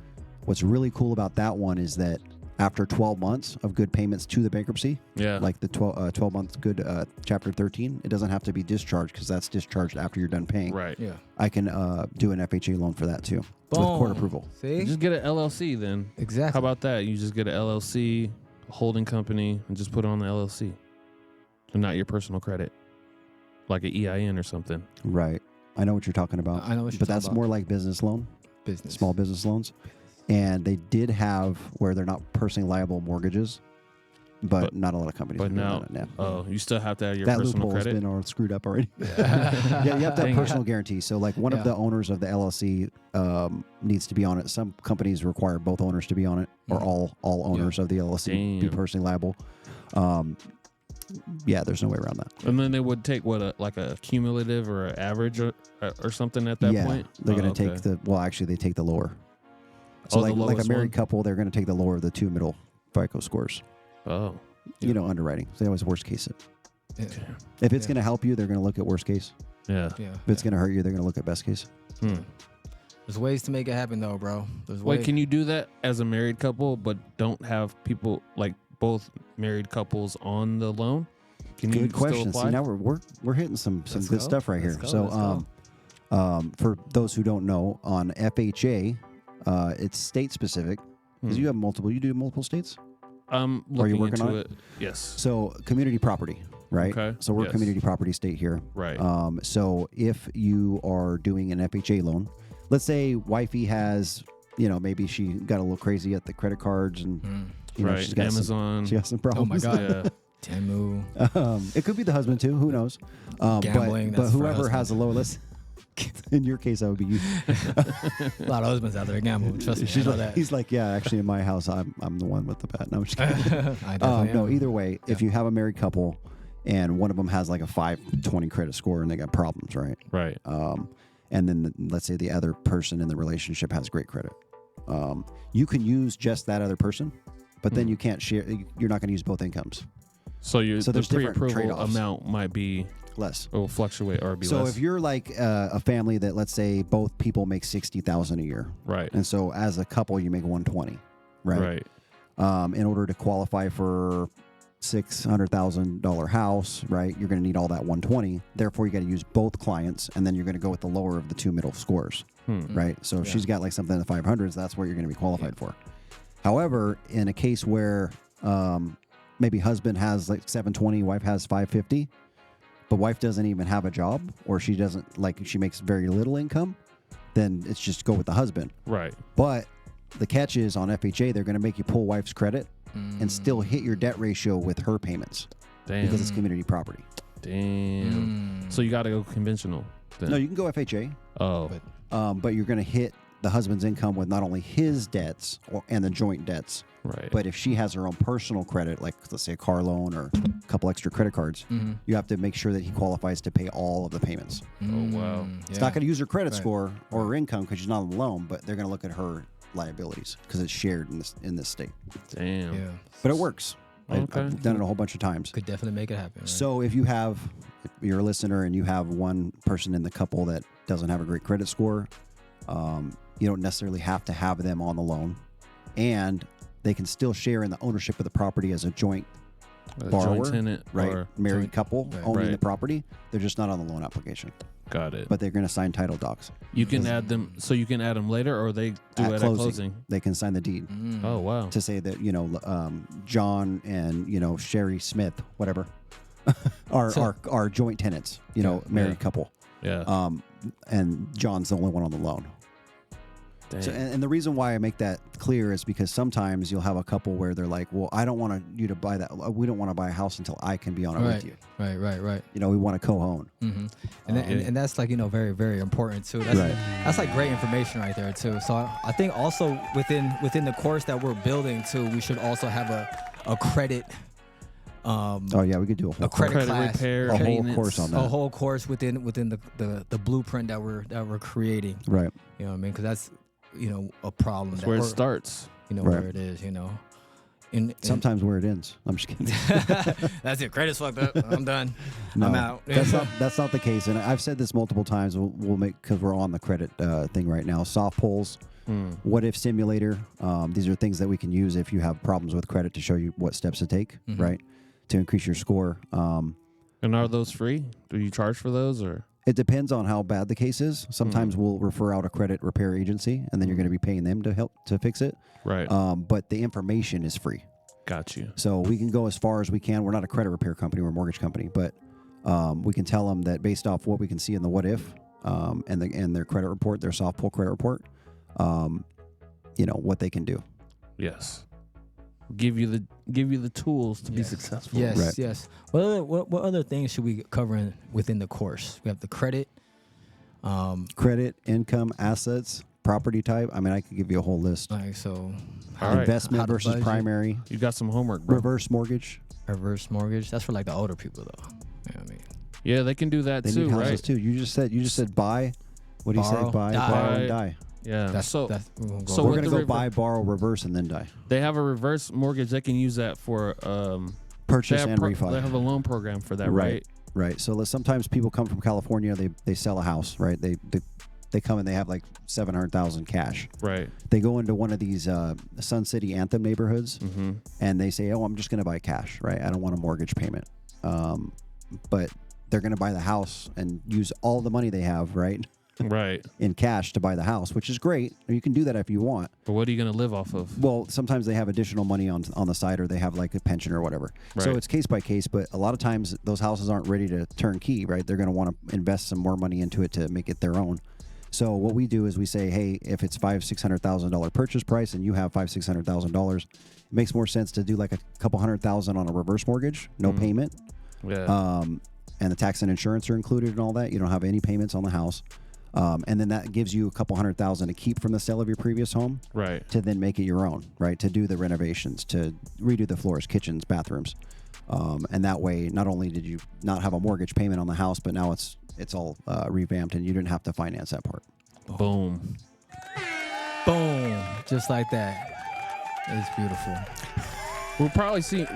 What's really cool about that one is that after 12 months of good payments to the bankruptcy, Yeah. like the 12 months good Chapter 13, it doesn't have to be discharged because that's discharged after you're done paying. Right. Yeah. I can do an FHA loan for that too with court Boom. approval. See? Just get an LLC then. Exactly. How about that? You just get an LLC, a holding company, and just put it on the LLC, and not your personal credit, like an EIN or something. Right. I know what you're talking about. I know what you're but talking that's about. more like business loan, Business. small business loans. And they did have where they're not personally liable mortgages, but not a lot of companies. But are doing now, that now. oh, you still have to have your That personal loophole has credit. been all screwed up already. Yeah, you have to have Dang it. personal guarantee. So, like one of Yeah. the owners of the LLC needs to be on it. Some companies require both owners to be on it, or all owners of the LLC be Damn. personally liable. Yeah, there's no way around that. And then they would take like a cumulative or an average or something at that yeah, point. they're going to okay. take the. Well, actually, they take the lower. So, Oh, the like a lowest married one? couple, they're going to take the lower of the 2 middle FICO scores. Oh, You know, underwriting. So they always worst case it. Yeah. If it's Yeah. going to help you, they're going to look at worst case. yeah. Yeah. If it's going to hurt you, they're going to look at best case. Hmm. There's ways to make it happen, though, bro. There's Wait, ways. can you do that as a married couple, but don't have people like both married couples on the loan? Can you Good still question. apply? See, now we're hitting some Let's good go. stuff right Let's here. go. So, Let's for those who don't know, on FHA, it's state specific because you have multiple. You do multiple states. I'm Are you looking working into on it. Yes. So, community property, right? Okay. So we're Yes. community property state here. Right. So if you are doing an FHA loan, let's say wifey has, you know, maybe she got a little crazy at the credit cards and you know, right. she's got Amazon. she got some Oh my problems. God. Yeah. Temu. It could be the husband too. Who knows? Gambling, But that's for whoever has the husband. lowest. In your case, that would be you. A lot of husbands out there gambling. Trust me. I know that. He's like, yeah, actually, in my house, I'm the one with the bet. No, I'm just kidding. I definitely No, am. either way, if you have a married couple and one of them has like a 520 credit score and they got problems, right? Right. And then let's say the other person in the relationship has great credit. You can use just that other person, but then you can't share. You're not going to use both incomes. So So the there's different pre-approval trade-offs. amount might be Less. will fluctuate or be So less. if you're like a family that, let's say, both people make 60,000 a year, right. and so as a couple you make 120, right? Right. In order to qualify for $600,000 house, right? You're going to need all that 120. Therefore, you got to use both clients, and then you're going to go with the lower of the 2 middle scores, right? So if she's got like something in the 500s, that's what you're going to be qualified for. However, in a case where maybe husband has like 720, wife has 550, but wife doesn't even have a job, or she doesn't like she makes very little income, then it's just go with the husband. Right. But the catch is on FHA, they're going to make you pull wife's credit and still hit your debt ratio with her payments Damn. because it's community property. Damn. So you got to go conventional. Then. No, you can go FHA, Oh. but you're going to hit the husband's income with not only his debts and the joint debts, Right. but if she has her own personal credit, like let's say a car loan or a couple extra credit cards, you have to make sure that he qualifies to pay all of the payments. Oh wow. It's not going to use her credit score or her income because she's not on the loan, but they're going to look at her liabilities because it's shared in this state. Damn. Yeah. But it works. Okay. I've done it a whole bunch of times. Could definitely make it happen. Right? So if you're a listener and you have one person in the couple that doesn't have a great credit score, you don't necessarily have to have them on the loan, and they can still share in the ownership of the property as a joint borrower, joint tenant, right? or Married couple owning Right. the property. They're just not on the loan application, got it. but they're going to sign title docs You can add them, so you can add them later, or they do it at closing. They can sign the deed Oh wow. to say that John and Sherry Smith, whatever, are joint tenants. Married couple. Yeah. And John's the only one on the loan. Dang. So, and the reason why I make that clear is because sometimes you'll have a couple where they're like, well, I don't want you to buy that. We don't want to buy a house until I can be on it with you. Right. We want to co-own. And that's like, very, very important too. That's like great information right there too. So I think also within the course that we're building too, we should also have a credit. We could do a whole credit class, repair, a whole maintenance. course on that. a whole course within the blueprint that we're creating. Right. You know what I mean? Because that's a problem. That's where it starts. Right. Where it is. Sometimes where it ends. I'm just kidding. That's it. Credit's fucked up. I'm done. No, I'm out. That's not the case. And I've said this multiple times. We'll make, because we're on the credit thing right now. Soft pulls, what if simulator. These are things that we can use if you have problems with credit to show you what steps to take, right, to increase your score. And are those free? Do you charge for those, or? It depends on how bad the case is. Sometimes we'll refer out a credit repair agency, and then you're going to be paying them to help to fix it. Right. But the information is free. Got you. So we can go as far as we can. We're not a credit repair company. We're a mortgage company. But we can tell them that based off what we can see in the what if and their credit report, their soft pull credit report, what they can do. Yes. Give you the tools to be successful. Yes, Right. yes. What other things should we cover within the course? We have the credit. Credit, income, assets, property type. I mean, I could give you a whole list. Like so, All right. Investment how to versus budget. primary. You got some homework, bro. Reverse mortgage. reverse mortgage. That's for like the older people though. You know what I mean? Yeah, they can do that They too, need houses right? too. You just said buy. What do you Borrow, say? Buy, die. borrow, and die. Yeah. That's so that's we're gonna go so We're with gonna the go buy, borrow, reverse, and then die. they have a reverse mortgage. They can use that for Purchase and They refi. have a loan program for that, right? Right. So sometimes people come from California. They sell a house, right? They come and they have like $700,000 cash. Right. They go into one of these Sun City Anthem neighborhoods, and they say, "Oh, I'm just going to buy cash, right? I don't want a mortgage payment." But they're going to buy the house and use all the money they have, right, Right. in cash to buy the house, which is great. You can do that if you want. But what are you going to live off of? Well, sometimes they have additional money on the side, or they have like a pension or whatever. So Right. it's case by case. But a lot of times those houses aren't ready to turnkey, right? They're going to want to invest some more money into it to make it their own. So what we do is we say, hey, if it's $500,000-$600,000 purchase price and you have $500,000-$600,000, it makes more sense to do like a couple $100,000 on a reverse mortgage, no payment, Yeah. and the tax and insurance are included and all that. You don't have any payments on the house, and then that gives you a couple $100,000 to keep from the sale of your previous home, Right. to then make it your own, right? To do the renovations, to redo the floors, kitchens, bathrooms, and that way, not only did you not have a mortgage payment on the house, but now it's all revamped, and you didn't have to finance that part. Boom. boom, just like that. It's beautiful.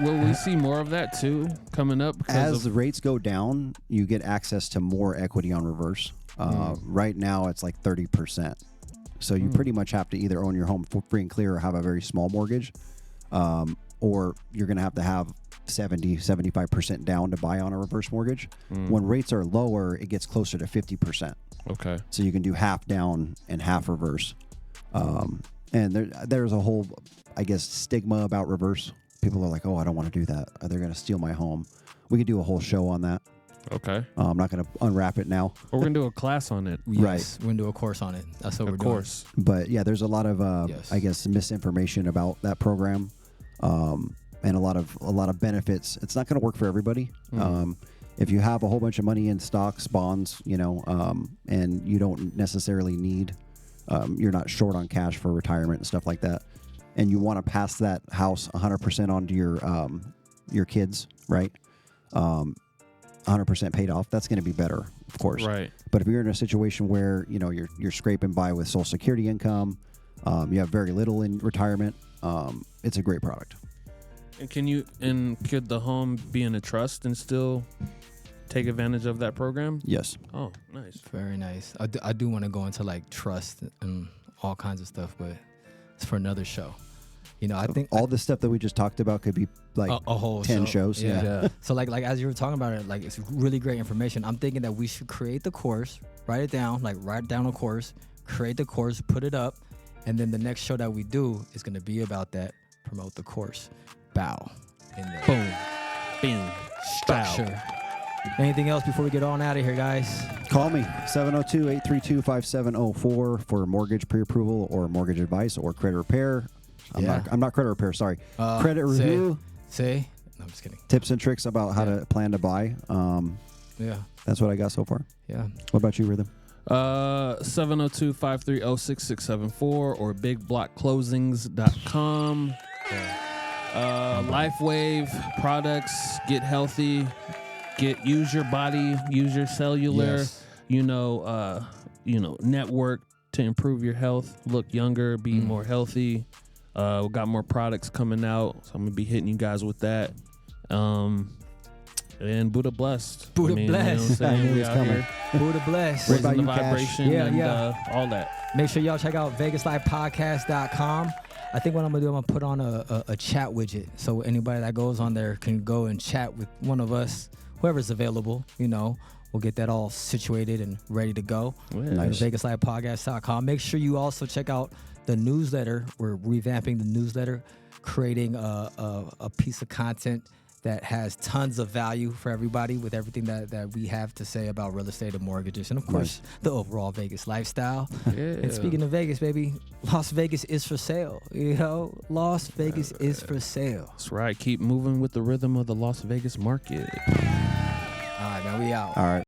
Will we see more of that too coming up? As the rates go down, you get access to more equity on reverse. Right now, it's like 30%. So you pretty much have to either own your home for free and clear or have a very small mortgage, or you're going to have 70, 75% down to buy on a reverse mortgage. When rates are lower, it gets closer to 50%. Okay. So you can do half down and half reverse. And there's a whole, I guess, stigma about reverse. People are like, oh, I don't want to do that. They're going to steal my home. We could do a whole show on that. Okay. I'm not going to unwrap it now. Or we're gonna do a class on it. Yes, Right. we're gonna do a course on it. That's what we're Of doing. course. But yeah, there's a lot of, Yes. I guess, misinformation about that program, and a lot of benefits. It's not going to work for everybody. If you have a whole bunch of money in stocks, bonds, and you don't necessarily need you're not short on cash for retirement and stuff like that, and you want to pass that house 100% on to your kids, right? 100% paid off. That's going to be better, of course. Right. But if you're in a situation where you're scraping by with Social Security income, you have very little in retirement, it's a great product. And could the home be in a trust and still take advantage of that program? Yes. Oh, nice. Very nice. I do want to go into like trust and all kinds of stuff, but it's for another show. I think all the stuff that we just talked about could be like a whole 10 shows. Yeah. So like as you were talking about it, like it's really great information. I'm thinking that we should create the course, write it down, like write down a course, create the course, put it up, and then the next show that we do is going to be about that. Promote the course. Bow. In there. Boom. Bing. Structure. Bow. Anything else before we get on out of here, guys? Call me, 702-832-5704 for mortgage pre-approval or mortgage advice or credit repair. I'm not credit repair, sorry. Credit review. No, I'm just kidding. Tips and tricks about how to plan to buy. That's what I got so far. Yeah. What about you, Rhythm? 702-530-6674 or bigblockclosings.com. LifeWave products, get healthy, use your body, use your cellular, network to improve your health, look younger, be more healthy. We got more products coming out, so I'm gonna be hitting you guys with that. And Buddha blessed. Buddha blessed. You know what I'm saying? We out here Buddha blessed. raising the vibration and all that. Make sure y'all check out VegasLifePodcast.com. I think what I'm gonna do, I'm gonna put on a chat widget, so anybody that goes on there can go and chat with one of us, whoever's available. We'll get that all situated and ready to go. Nice. VegasLifePodcast.com. Make sure you also check out the newsletter. We're revamping the newsletter, creating a piece of content that has tons of value for everybody with everything that we have to say about real estate and mortgages. And, of course, the overall Vegas lifestyle. Yeah. And speaking of Vegas, baby, Las Vegas is for sale. Las Vegas is for sale. That's right. Keep moving with the rhythm of the Las Vegas market. All right, man, we out. All right.